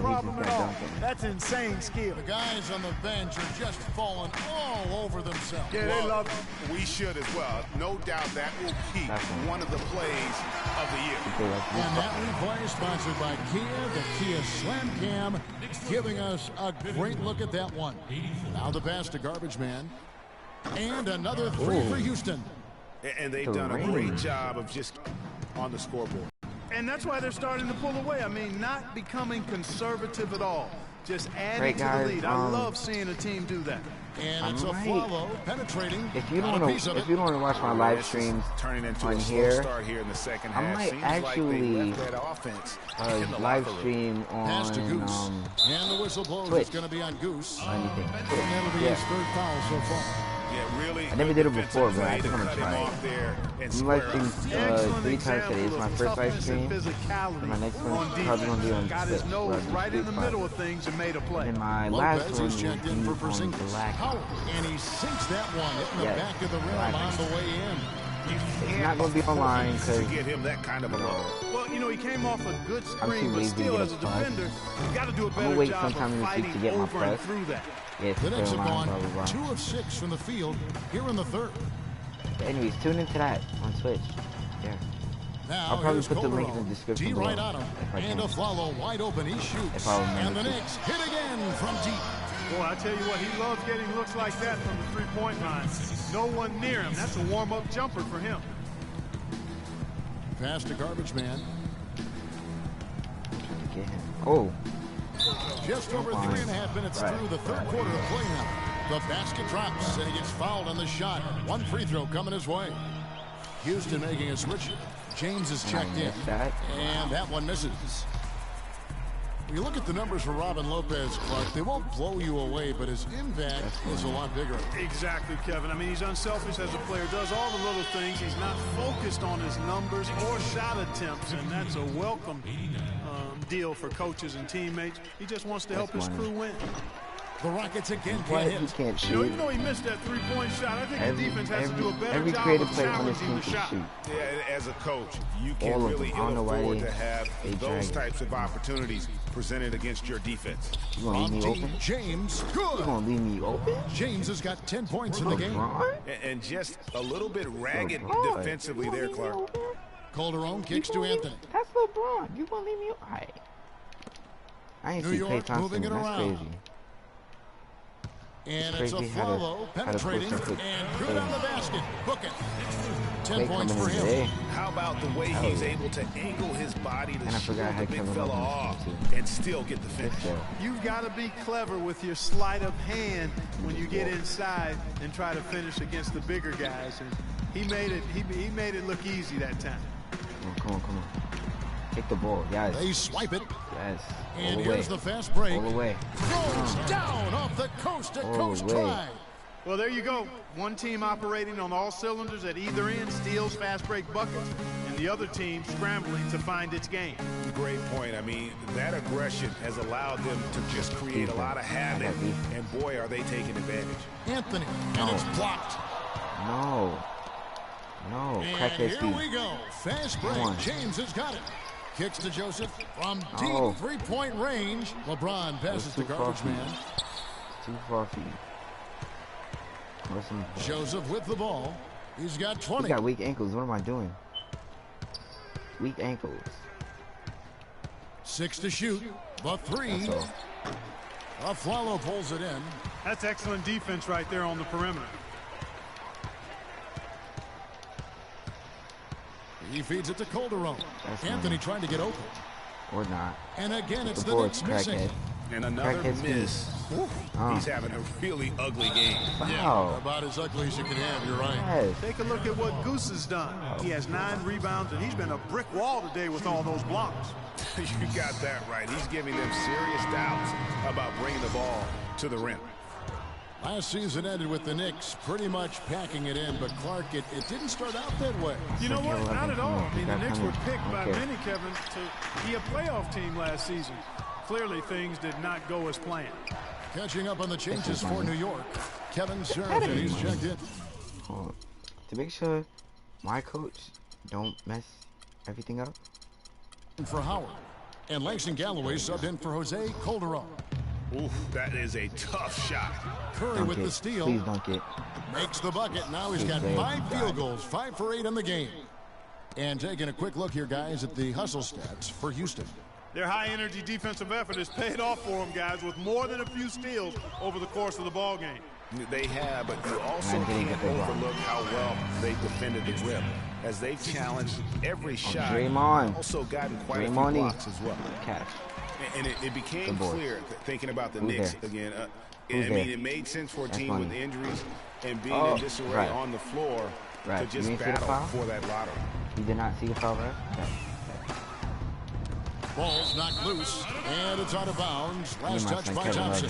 problem at all. That's insane skill. The guys on the bench are just falling all over themselves. Yeah, they love it. We should as well. No doubt that will keep one of the plays of the year. And that replay is sponsored by Kia, the Kia Slam Cam, giving us a great look at that one. Now the pass to Garbage Man. And another 3 for Houston. And they've done a great job of just on the scoreboard. And that's why they're starting to pull away. I mean, not becoming conservative at all. Just adding to the lead. I love seeing a team do that. And it's a follow, penetrating. If you don't want to watch my live streams on here, I might actually live stream on and the whistle blows. Twitch. It's going to be on Goose. Anything. And that'll be his 3rd foul so far. Yeah, really. I never did it before, but I think I'm gonna try it. We live streamed 3 times today. It's my first live stream. And my next one probably gonna be on Got his nose right in the middle of things and made a play. And my last one is checked in for Black. And he sinks that one in the back of the rim on the way in. It's not gonna be online because get him that kind of a look. Well, you know, he came off a good screen, but still, as a defender, you got to do a better job of fighting over and through that. Yeah, the Knicks have gone 2 of 6 from the field here in the 3rd. But anyways, tune into that on Twitch. Yeah. Now I'll probably put the link in the description below. Right on him. And a follow wide open. He shoots. And the Knicks hit again from deep. Boy, I tell you what, he loves getting looks like that from the three-point line. No one near him. That's a warm-up jumper for him. Pass to Garbage Man. Oh. Just over 3.5 minutes through the 3rd quarter of play now. The basket drops, and he gets fouled on the shot. 1 free throw coming his way. Houston making a switch. James is checked in, and that one misses. When you look at the numbers for Robin Lopez, Clark, they won't blow you away, but his impact is a lot bigger. Exactly, Kevin. I mean, he's unselfish as a player, does all the little things. He's not focused on his numbers or shot attempts, and that's a welcome deal for coaches and teammates. He just wants to help his crew win. The Rockets again can't hit. He can't shoot. You know, even though he missed that three-point shot, I think the defense has to do a better job creative of player on this challenging team the can shot. shoot. Yeah, as a coach, you can really ill afford to have those types of opportunities presented against your defense. You gonna leave me open? James, good. You gonna leave me open? James has got 10 points in the game. And just a little bit ragged defensively there, Clark. Calderon kicks to Anthony. That's LeBron. You gonna leave me open? Right. I ain't see Klay Thompson. That's crazy. And it's a follow, penetrating, and good on the basket. Book it. 10 points for him. How about the way he's able to angle his body to shield the big fella off and still get the finish? You've got to be clever with your sleight of hand when you get inside and try to finish against the bigger guys. And he made it look easy that time. Come on. Take the ball. Yes. They swipe it. Yes. And All the here's way. the fast break. All the way. Throws down off the coast-to-coast try. Well, there you go. One team operating on all cylinders at either end steals fast break buckets, and the other team scrambling to find its game. Great point. I mean, that aggression has allowed them to just create a lot of havoc, and boy, are they taking advantage. Anthony, and it's blocked. No. No. And here we go. Fast break. James has got it. Kicks to Joseph from deep three-point range. LeBron passes to garbage man. Too far for you. Joseph with the ball. He's got 20. He got weak ankles. What am I doing? Weak ankles. 6 to shoot. The three. Aflalo pulls it in. That's excellent defense right there on the perimeter. He feeds it to Calderon. Anthony trying to get open. Or not. And again, it's the Knicks missing. And another miss. He's having a really ugly game. Yeah, about as ugly as you can have. You're right. Yes. Take a look at what Goose has done. He has 9 rebounds, and he's been a brick wall today with all those blocks. You got that right. He's giving them serious doubts about bringing the ball to the rim. Last season ended with the Knicks pretty much packing it in, but Clark, it didn't start out that way. You know what? Not at all. I mean, the Knicks were picked by many, Kevin, to be a playoff team last season. Clearly, things did not go as planned. Catching up on the changes for New York. Kevin Seraphin, he's checked in. To make sure my coach don't mess everything up. For Howard. And Langston Galloway subbed in for Jose Calderon. Oof, that is a tough shot. Curry with the steal. Please dunk it. Makes the bucket. Now he's got 5 field goals, 5 for 8 in the game. And taking a quick look here, guys, at the hustle stats for Houston. Their high-energy defensive effort has paid off for them, guys, with more than a few steals over the course of the ball game. They have, but you also can't overlook how well they defended the rim. As they've challenged every shot, also gotten quite a few blocks as well. And it became clear, thinking about the Knicks again, I mean, it made sense for a team with injuries and being in disarray on the floor to just battle for that lottery. You did not see the foul, right? Ball's knocked loose, and it's out of bounds. Last touch by Thompson.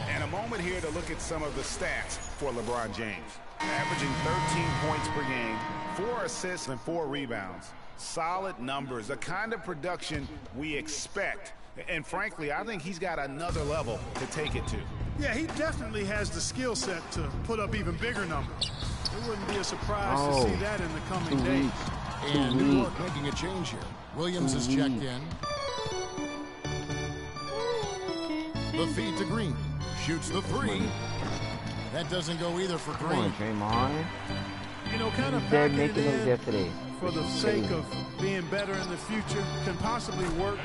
And a moment here to look at some of the stats for LeBron James. Averaging 13 points per game, 4 assists and 4 rebounds. Solid numbers, the kind of production we expect. And frankly, I think he's got another level to take it to. Yeah, he definitely has the skill set to put up even bigger numbers. It wouldn't be a surprise to see that in the coming days. And New York making a change here. Williams is checked in. The feed to Green. Shoots the three. That doesn't go either for Green. You know, kind of packing it in for the sake of being better in the future can possibly work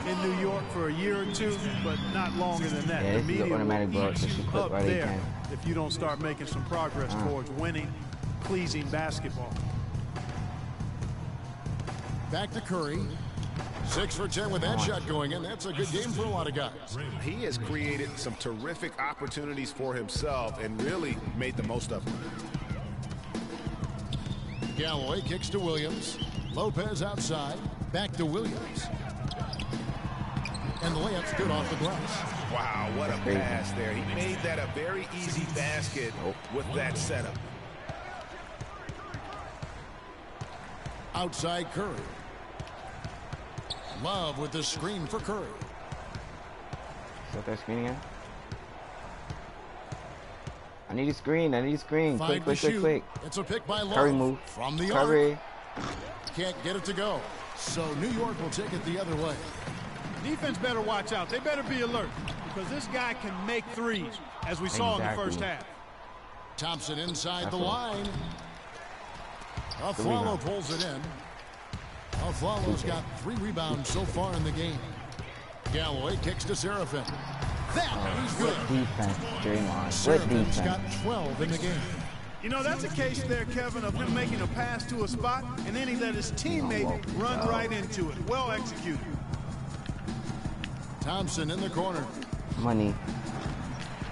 in New York for a year or two, but not longer than that. The media will eat you up there if you don't start making some progress towards winning, pleasing basketball. Back to Curry. 6 for 10 with that shot going in. That's a good game for a lot of guys. He has created some terrific opportunities for himself and really made the most of them. Galloway kicks to Williams. Lopez outside. Back to Williams. And the layup's good off the glass. Wow, what a pass there. He made that a very easy basket with that setup. Outside Curry. Love with the screen for Curry. Is that screen again? I need a screen. I need a screen. Quick. It's a pick by Love. Curry move. From the Curry. arc. Can't get it to go. So New York will take it the other way. Defense better watch out. They better be alert because this guy can make threes, as we saw in the first half. Thompson inside the line. Aflalo pulls it in. Aflalo's got 3 rebounds so far in the game. Galloway kicks to Seraphin. He's good. Defense, Draymond. Seraphin's got 12 in the game. You know, that's a case there, Kevin, of him making a pass to a spot, and then he let his teammate run right into it. Well executed. Thompson in the corner. Money.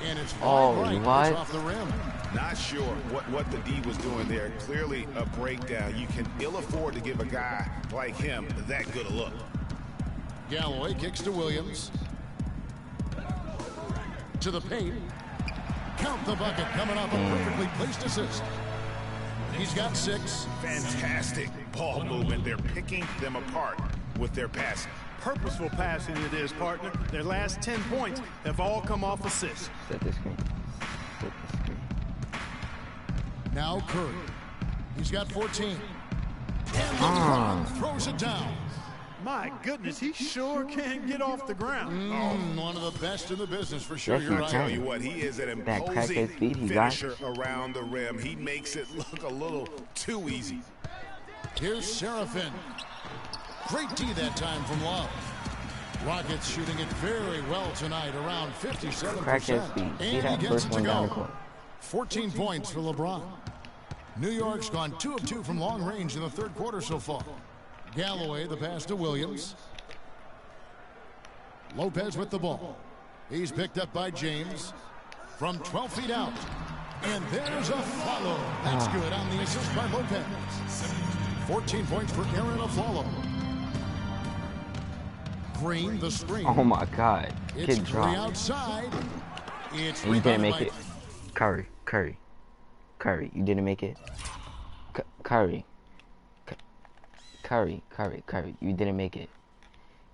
And it's right what? off the rim. Not sure what the D was doing there. Clearly a breakdown. You can ill afford to give a guy like him that good a look. Galloway kicks to Williams. To the paint. Count the bucket coming off a perfectly placed assist. He's got 6. Fantastic ball movement. They're picking them apart with their passing. Purposeful passing it is, partner. Their last 10 points have all come off assists. Set the screen. Set the screen. Now Curry. He's got 14. And LeBron throws it down. My goodness, he sure can get off the ground. One of the best in the business for sure. Yes, You're he right. can. Tell you what, he is an That imposing crackhead speed he got. finisher around the rim. He makes it look a little too easy. Here's Seraphin. Great D that time from Love. Rockets shooting it very well tonight, around 57%. Crackhead speed. See And that he gets first it to one down the go. court. 14 points for LeBron. New York's gone 2 of 2 from long range in the third quarter so far. Galloway, the pass to Williams. Lopez with the ball. He's picked up by James from 12 feet out. And there's a follow. That's good on the assist by Lopez. 14 points for Aaron Aflalo. Green, the screen. Oh my God. It's Kid Curry dropped. outside. It's And you didn't make rebounded it. Curry. You didn't make it. Curry. You didn't make it.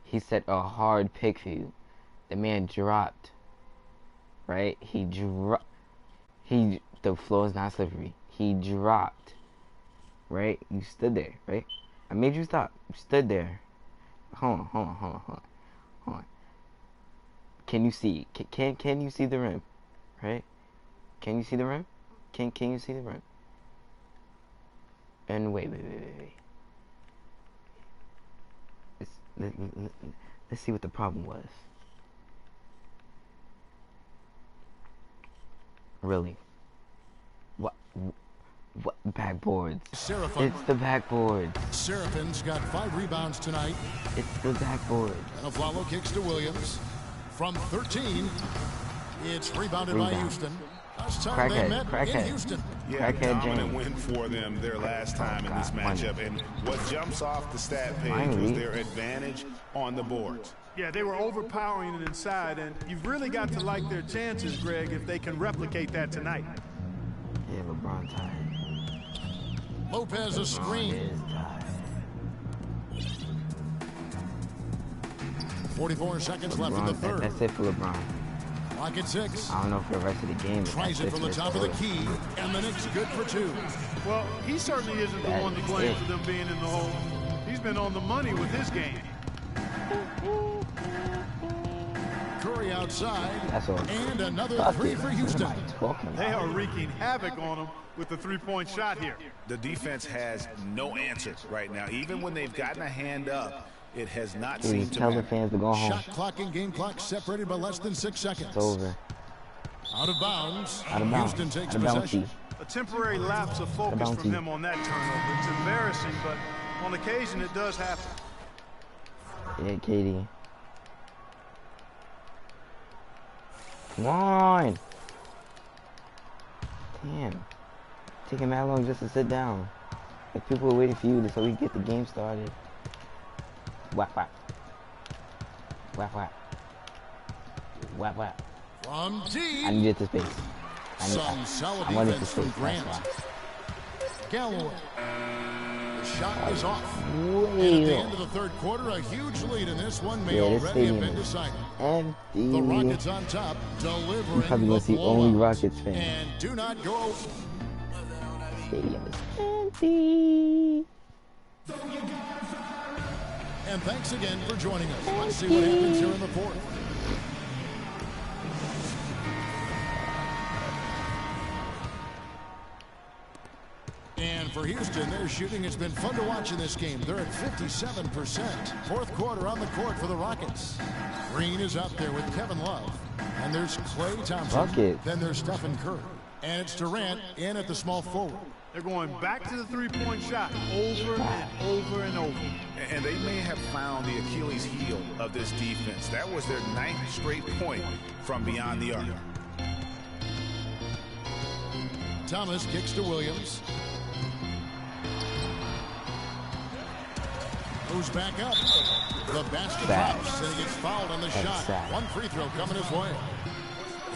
He set a hard pick for you. The man dropped. Right? He dropped. The floor is not slippery. He dropped. Right? You stood there, right? I made you stop. You stood there. Hold on. Can you see? Can you see the rim? Right? Can you see the rim? Can you see the rim? And wait. Let's see what the problem was. Really? What backboards? Seraphin. It's the backboards. Seraphin's got 5 rebounds tonight. It's the backboards. And Aflalo kicks to Williams. From 13, it's rebounded by Houston. Last time they met in Houston. Yeah, Crackhead dominant James. win for them their last time in this matchup. And what jumps off the stat page was their advantage on the boards. Yeah, they were overpowering it inside, and you've really got to like their chances, Greg, if they can replicate that tonight. Yeah, LeBron tired. Lopez a screen. Is tired. 44 seconds left in the third. That's it for LeBron. Lock at 6. I don't know for the rest of the game. Tries it from the top of the key, and the Knicks good for 2. Well, he certainly isn't the one to blame for them being in the hole. He's been on the money with his game. Curry outside. That's all. And another 3 for Houston. They are wreaking havoc on him with the three-point shot here. The defense has no answer right now. Even when they've gotten a hand up, it has not seemed to tell the matter. fans to go home. Shot clock and game clock separated by less than 6 seconds. It's over. Out of bounds. Out of bounds. Houston takes Out of bounds. possession. A temporary lapse of focus Bounty. from him on that turnover. It's embarrassing, but on occasion it does happen. Yeah, Katie. Come on. Damn. Taking that long just to sit down. Like people were waiting for you so we can get the game started. Whack. From deep. I needed the space. Some solid I wanted the defense space. from Grant. That's why. Galloway. The shot is off. Way And at the off. end of the third quarter, a huge lead in this one may Yeah, this already have stadium been is decided. empty. The Rockets on top, delivering You're probably the gonna see only blowout. Rockets fans. And do not go. Stadium is empty. And thanks again for joining us. Let's see what happens here in the fourth. And for Houston, their shooting has been fun to watch in this game. They're at 57%. Fourth quarter on the court for the Rockets. Green is up there with Kevin Love. And there's Klay Thompson. Rockets. Then there's Stephen Curry. And it's Durant in at the small forward. They're going back to the three-point shot over and over and over. And they may have found the Achilles heel of this defense. That was their 9th straight point from beyond the arc. Thomas kicks to Williams. Moves back up. The basket drops, and he gets fouled on the shot. One free throw coming his way.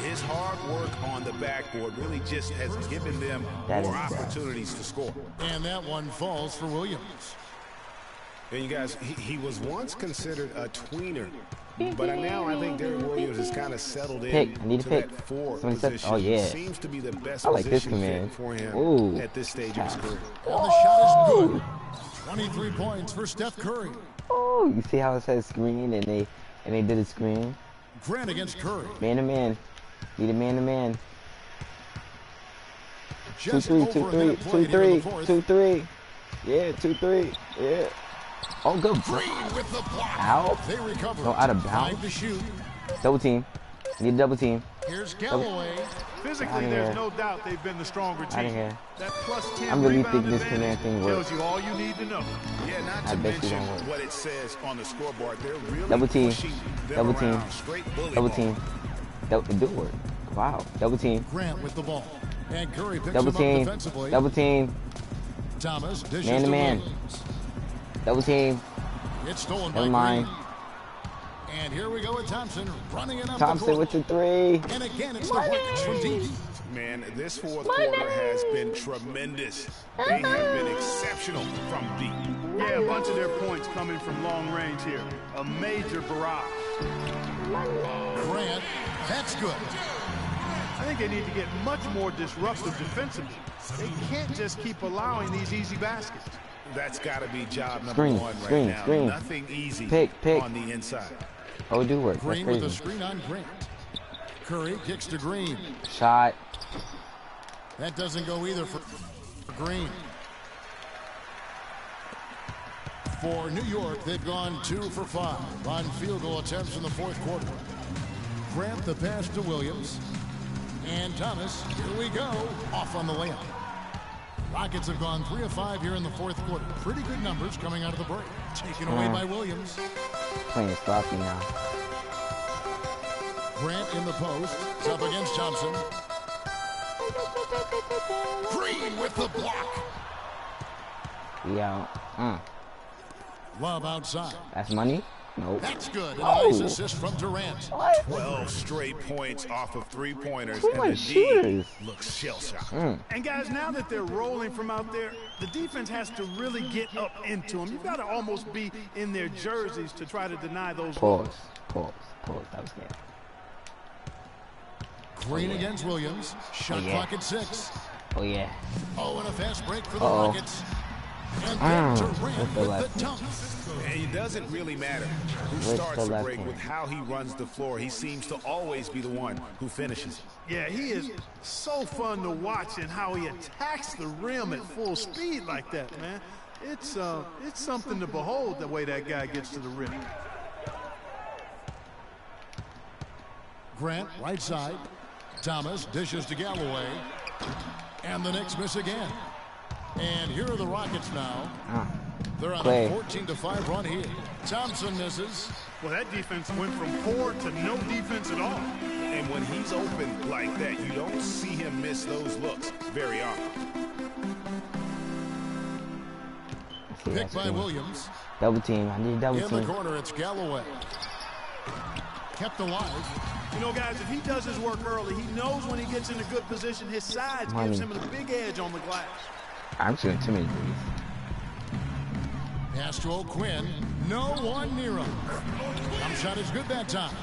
His hard work on the backboard really just has given them more opportunities to score. And that one falls for Williams. And you guys, he was once considered a tweener, but now I think Derrick Williams has kind of settled in to that 4 position. Oh, yeah. Seems to be the best I like this position command. for him Ooh. at this stage of his career. And the shot is good. 23 points for Steph Curry. Oh, you see how it says screen and they did a screen? Grant against Curry. Man to man. Need a man to man. 2-3, 2-3, 2-3, 2-3, 2-3. Yeah, 2-3. Yeah. Oh, good. Green with the block. Out. They recover. No, out of bounds. 5 to shoot. Double team. Need a double team. Here's Galloway. Physically, there's no doubt they've been the stronger team. That plus 10 I'm really rebound thinking this command thing works. tells you all you need to know. Yeah, not to mention what it says on the scoreboard. They're really double team. pushing them Double team. around. Straight bully Double ball. team. It do work. Wow. Double team. Grant with the ball. And Curry picks Double him team. up defensively. Double team. Thomas dishes Man to man. Williams. Double team. It's stolen Never by mind. Green. And here we go with Thompson running it up Thompson the court. with the 3. And again, it's the Rockets from deep. Man, this fourth quarter has been tremendous. They have been exceptional from deep. Yeah, a bunch of their points coming from long range here. A major barrage. Grant, that's good. I think they need to get much more disruptive defensively. They can't just keep allowing these easy baskets. That's got to be job number Screen, 1 right screen, now. screen. Nothing easy Pick. on the inside. Oh, it do work. That's Green with a crazy. screen on Grant. Curry kicks to Green. Shot. That doesn't go either for Green. For New York, they've gone 2 for 5 on field goal attempts in the fourth quarter. Grant the pass to Williams. And Thomas, here we go, off on the layup. Rockets have gone 3 of 5 here in the fourth quarter. Pretty good numbers coming out of the break. Taken away by Williams. Playing sloppy now. Grant in the post. It's up against Thompson. Green with the block. Yeah. Love outside. That's money? Nope. That's good. And a nice assist from Durant. 12 straight points off of 3-pointers, Who and are the shooters? D looks shell-shocked. And guys, now that they're rolling from out there, the defense has to really get up into them. You've got to almost be in their jerseys to try to deny those Pause. balls. Pause. That was good. Green against Williams. Shot clock at 6. Oh, yeah. Oh, and a fast break for the Rockets. And then Durant with the dunk. And it doesn't really matter who starts the break with how he runs the floor. He seems to always be the one who finishes. Yeah, he is so fun to watch and how he attacks the rim at full speed like that, man. It's something to behold the way that guy gets to the rim. Grant, right side. Thomas dishes to Galloway. And the Knicks miss again. And here are the Rockets now. They're on a 14-5 run here. Thompson misses. Well, that defense went from poor to no defense at all. And when he's open like that, you don't see him miss those looks very often. Picked by Williams. Double team. I need a double team. In the corner, it's Galloway. Kept alive. You know, guys, if he does his work early, he knows when he gets in a good position, his size gives him a big edge on the glass. I'm shooting too many threes. Pass to O'Quinn. No one near him. Jump shot is good that time.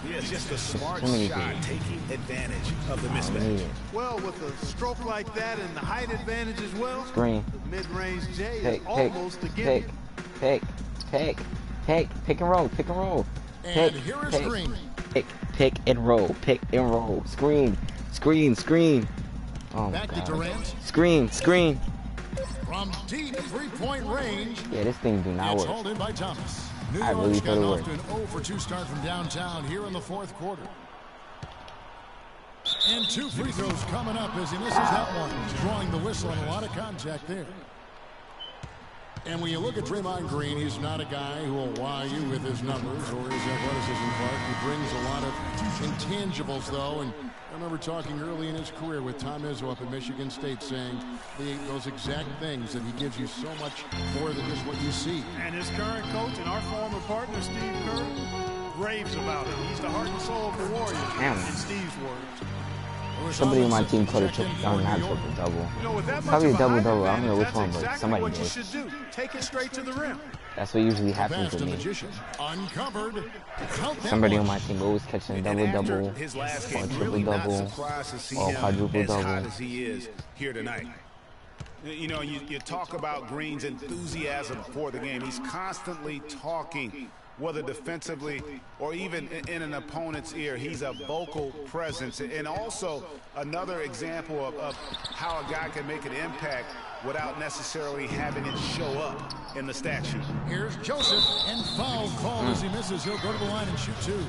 He has just a smart shot, taking advantage of the mismatch. Well, with a stroke like that and the height advantage as well, screen. Mid-range J is almost a gimme. Pick and roll. And here is Green. Pick and roll. Screen. Oh, back to Durant. Screen. From deep three-point range. Yeah, this thing do not it's work. hauled in by Thomas. New I York's really gotten thought it off to an 0-for-2 start from downtown here in the fourth quarter. And 2 free throws coming up as he misses that one. Drawing the whistle and a lot of contact there. And when you look at Draymond Green, he's not a guy who will wow you with his numbers or his athleticism part. He brings a lot of intangibles, though. And I remember talking early in his career with Tom Izzo up at Michigan State saying those exact things, that he gives you so much more than just what you see. And his current coach and our former partner, Steve Kerr, raves about him. He's the heart and soul of the Warriors, in Steve's words. Somebody on my team caught a triple-double. Probably a double-double. I don't know which one, but somebody did. Take it straight to the rim. That's what usually happens with me. Somebody on my team always catching a double-double, or a triple-double, or a quadruple-double. As he is here tonight. You know, you talk about Green's enthusiasm for the game. He's constantly talking, whether defensively or even in an opponent's ear. He's a vocal presence. And also another example of how a guy can make an impact without necessarily having it show up in the stat sheet. Here's Joseph, and foul called as he misses. He'll go to the line and shoot two.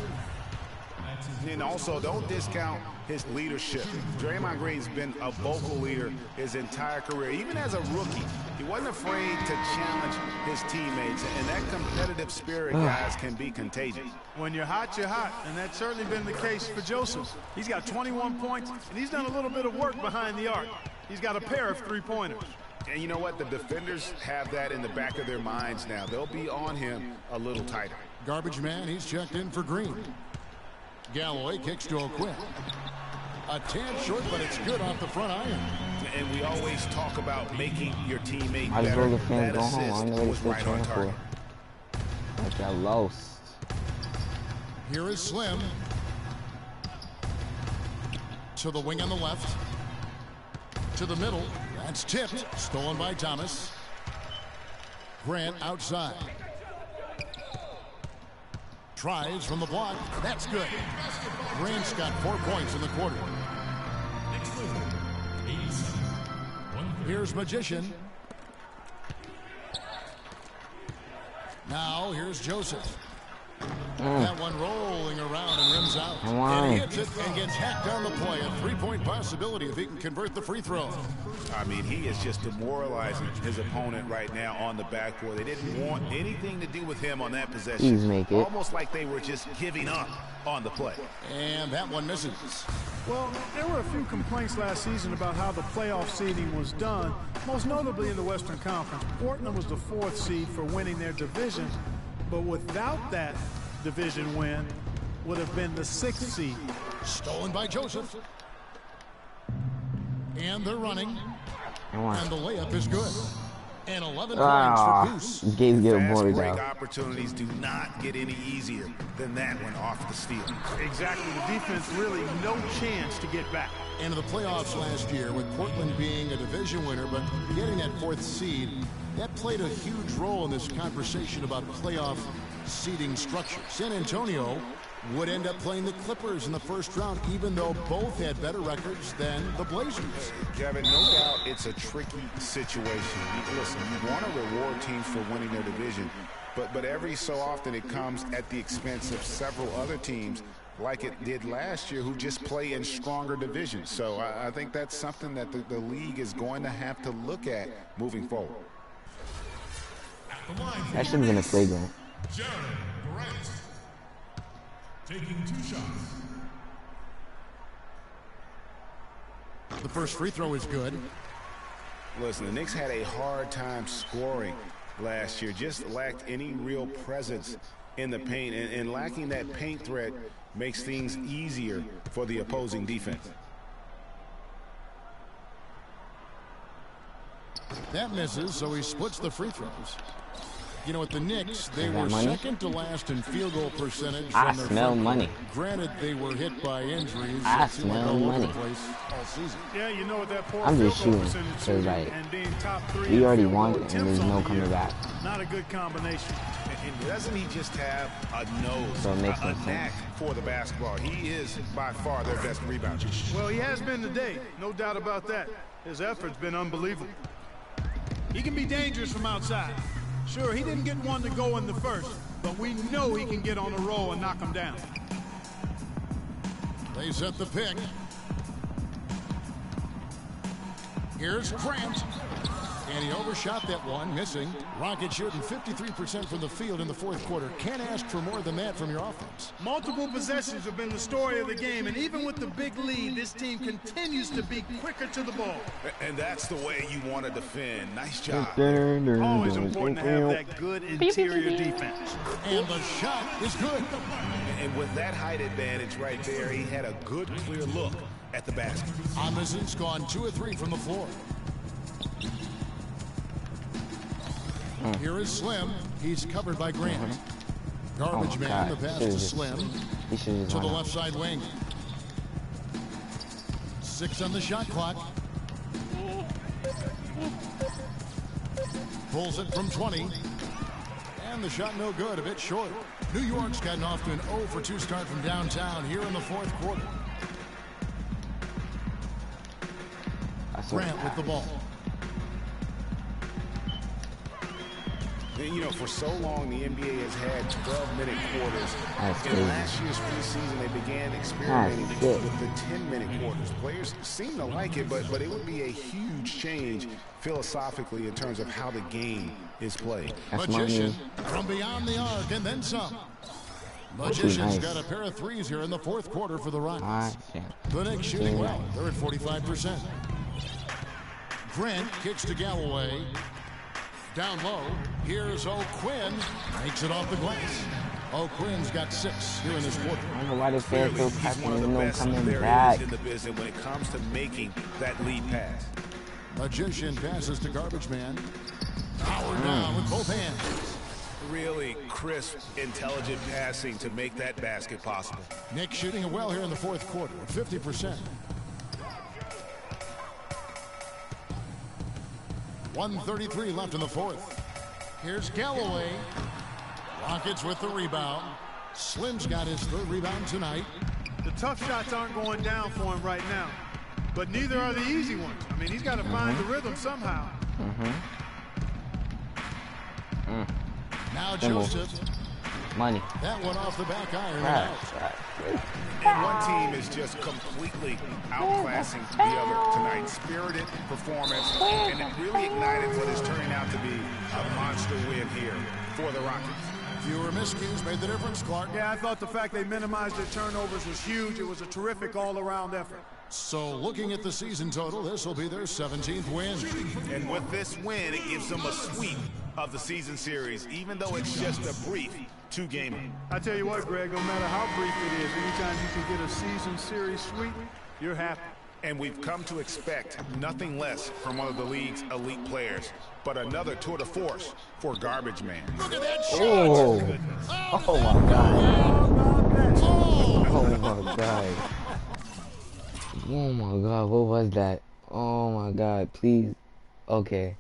And also, don't discount his leadership. Draymond Green's been a vocal leader his entire career. Even as a rookie, he wasn't afraid to challenge his teammates. And that competitive spirit, guys, can be contagious. When you're hot, you're hot. And that's certainly been the case for Joseph. He's got 21 points, and he's done a little bit of work behind the arc. He's got a pair of three-pointers. And you know what? The defenders have that in the back of their minds now. They'll be on him a little tighter. Garbage man, he's checked in for Green. Galloway kicks to O'Quinn. A tad short, but it's good off the front iron. And we always talk about making your teammate I just better. rolled the fan go home. I don't know what Was he's right on for. target. Like I lost. Here is Slim. To the wing on the left. To the middle. That's tipped. Stolen by Thomas. Grant outside. Tries from the block. That's good. Grant's got 4 points in the quarter. Here's Magician. Now here's Joseph. That one rolling around and rims out. And he hits it and gets hacked on the play. A three-point possibility if he can convert the free throw. I mean, he is just demoralizing his opponent right now on the backboard. They didn't want anything to do with him on that possession. Please make it. Almost like they were just giving up on the play. And that one misses. Well, there were a few complaints last season about how the playoff seeding was done, most notably in the Western Conference. Portland was the 4th seed for winning their division, but without that division win, would have been the 6th seed. Stolen by Joseph. And they're running. And the layup is good. And 11 points for Goose. Fast break opportunities do not get any easier than that one off the steal. Exactly. The defense really no chance to get back. And in the playoffs last year, with Portland being a division winner, but getting that 4th seed, that played a huge role in this conversation about playoff seeding structure. San Antonio would end up playing the Clippers in the first round, even though both had better records than the Blazers. Kevin, no doubt it's a tricky situation. Listen, you want to reward teams for winning their division, but every so often it comes at the expense of several other teams, like it did last year, who just play in stronger divisions. So I think that's something that the league is going to have to look at moving forward. That should have been a flagrant. Jared Grant taking 2 shots. The first free throw is good. Listen, the Knicks had a hard time scoring last year, just lacked any real presence in the paint, and lacking that paint threat makes things easier for the opposing defense. That misses, so he splits the free throws. You know, at the Knicks, they were second to last in field goal percentage. I smell money. Granted, they were hit by injuries. I smell money. All season. Yeah, you know what that poor I'm just field goal shooting. percentage So is, like, and being top 3 we already in field won, goal and attempts there's on no the coming year. back. Not a good combination. And doesn't he just have a nose, So it makes no a sense. knack for the basketball? He is by far their best rebounder. Well, he has been today, no doubt about that. His effort's been unbelievable. He can be dangerous from outside. Sure, he didn't get one to go in the first, but we know he can get on a roll and knock him down. They set the pick. Here's Grant. And he overshot that one, missing. Rockets shooting 53% from the field in the fourth quarter. Can't ask for more than that from your offense. Multiple possessions have been the story of the game, and even with the big lead, this team continues to be quicker to the ball. And that's the way you want to defend. Nice job. Always important to have that good interior defense. And the shot is good. And with that height advantage right there, he had a good, clear look at the basket. Amazon's gone 2 of 3 from the floor. Here is Slim. He's covered by Grant. Garbage man, the pass to Slim. To the left side wing. 6 on the shot clock. Pulls it from 20. And the shot no good, a bit short. New York's gotten off to an 0 for 2 start from downtown here in the fourth quarter. Grant with the ball. You know, for so long, the NBA has had 12-minute quarters. In last year's preseason, they began experimenting with the 10-minute quarters. Players seem to like it, but it would be a huge change philosophically in terms of how the game is played. Magician from beyond the arc and then some. Magician's got a pair of threes here in the fourth quarter for the Rockets. The Knicks shooting well. They're at 45%. Grant kicks to Galloway. Down low, here's O'Quinn. Makes it off the glass. O'Quinn's got 6 here in this quarter. I don't know why this fan still passing and no coming there back. is in the business when it comes to making that lead pass. Magician passes to Garbage Man. Powered down with both hands. Really crisp, intelligent passing to make that basket possible. Knicks shooting it well here in the fourth quarter at 50%. 1:33 left in the fourth. Here's Galloway. Rockets with the rebound. Slim's got his 3rd rebound tonight. The tough shots aren't going down for him right now, but neither are the easy ones. I mean, he's got to find the rhythm somehow. Now Joseph. Money. That one off the back iron. And one team is just completely outclassing the other tonight. Spirited performance, and it really ignited what is turning out to be a monster win here for the Rockets. Fewer miscues made the difference, Clark. Yeah, I thought the fact they minimized their turnovers was huge. It was a terrific all-around effort. So looking at the season total, this will be their 17th win. And with this win, it gives them a sweep of the season series, even though it's just a brief 2-gamer. I tell you what, Greg, no matter how brief it is, anytime you can get a season series sweep, you're happy. And we've come to expect nothing less from one of the league's elite players, but another tour de force for Garbage Man. Look at that shot! Oh my God. Oh my God. Oh my God, what was that? Oh my God, please. Okay.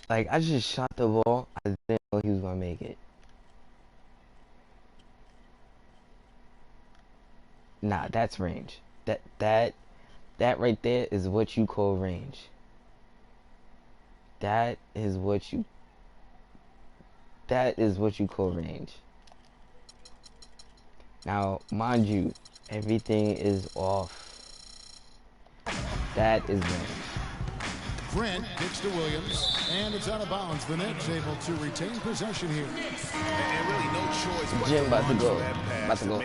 Like, I just shot the ball. I didn't know he was gonna make it. Nah, that's range. That right there is what you call range. That is what you call range. Now, mind you, everything is off. That is range. Grant kicks to Williams, and it's out of bounds. The Knicks able to retain possession here. And really no choice but Jim about to go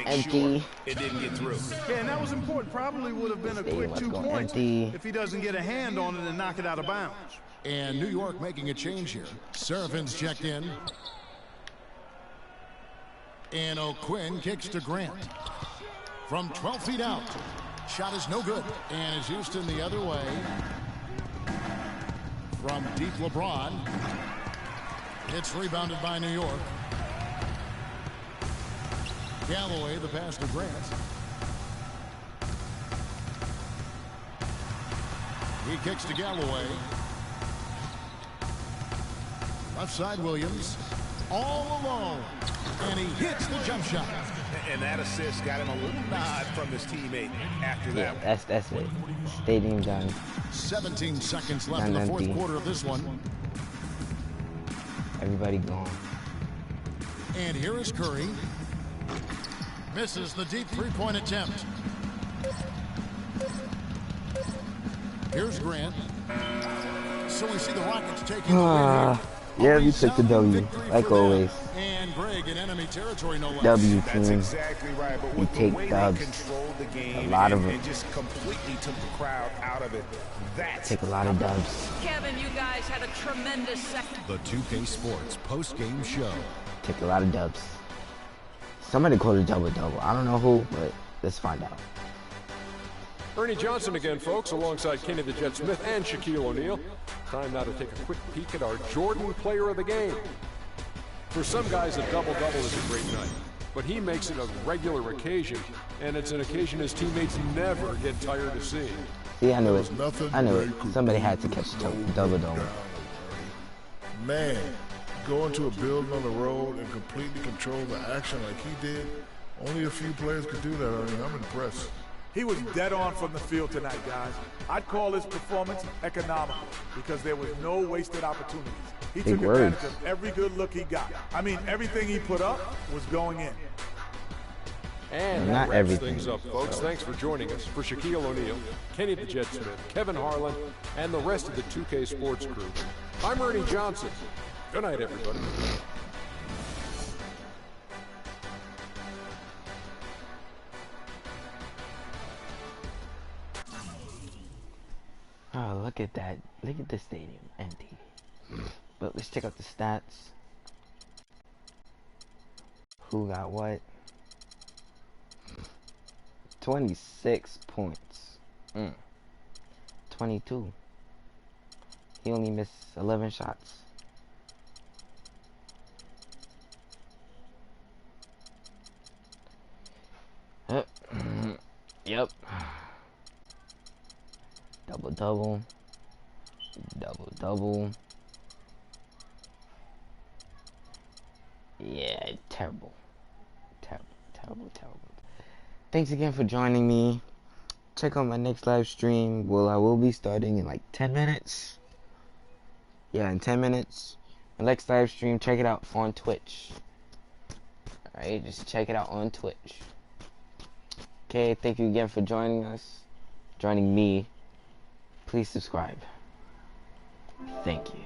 empty. Sure it didn't get through. Yeah, and that was important. Probably would have been a quick 2 points if he doesn't get a hand on it and knock it out of bounds. And New York making a change here. Serafin's checked in. And O'Quinn kicks to Grant. From 12 feet out. Shot is no good. And it's Houston the other way. From deep LeBron. It's rebounded by New York. Galloway, the pass to Grant. He kicks to Galloway. Left side Williams. All alone. And he hits the jump shot. And that assist got him a little nod from his teammate after that. Yeah, that's it. Stadium done. 17 seconds left in the fourth quarter of this one. Everybody gone. And here is Curry. Misses the deep 3-point attempt. Here's Grant. So we see the Rockets taking the win here. Yeah, we took the W, like always. And Greg in enemy territory, no less. W That's team. exactly right. But We with the take way dubs. they controlled the game A lot of and it. just completely took the crowd out of it. That's Take a lot of dubs. Kevin, you guys had a tremendous second. The 2K Sports post-game show. Take a lot of dubs. Somebody called a double-double. I don't know who, but let's find out. Ernie Johnson again, folks, alongside Kenny the Jet Smith and Shaquille O'Neal. Time now to take a quick peek at our Jordan player of the game. For some guys, a double-double is a great night, but he makes it a regular occasion, and it's an occasion his teammates never get tired of seeing. See, I knew it. I knew it. Somebody had to catch a double-double. Man, going to a building on the road and completely control the action like he did, only a few players could do that. I mean, I'm impressed. He was dead on from the field tonight, guys. I'd call his performance economical because there was no wasted opportunities. He Big took words. advantage of every good look he got. I mean, everything he put up was going in. And Not that wraps everything. things up, folks. Thanks for joining us. For Shaquille O'Neal, Kenny the Jet Smith, Kevin Harlan, and the rest of the 2K Sports crew, I'm Ernie Johnson. Good night, everybody. Oh, look at that. Look at the stadium. Empty. But let's check out the stats. Who got what? 26 points. 22. He only missed 11 shots. Yep. Double-double. Double-double. Yeah, terrible. Terrible. Thanks again for joining me. Check out my next live stream. Well, I will be starting in like 10 minutes. Yeah, in 10 minutes. My next live stream, check it out on Twitch. Alright, just check it out on Twitch. Okay, thank you again for joining us. Joining me. Please subscribe. Thank you.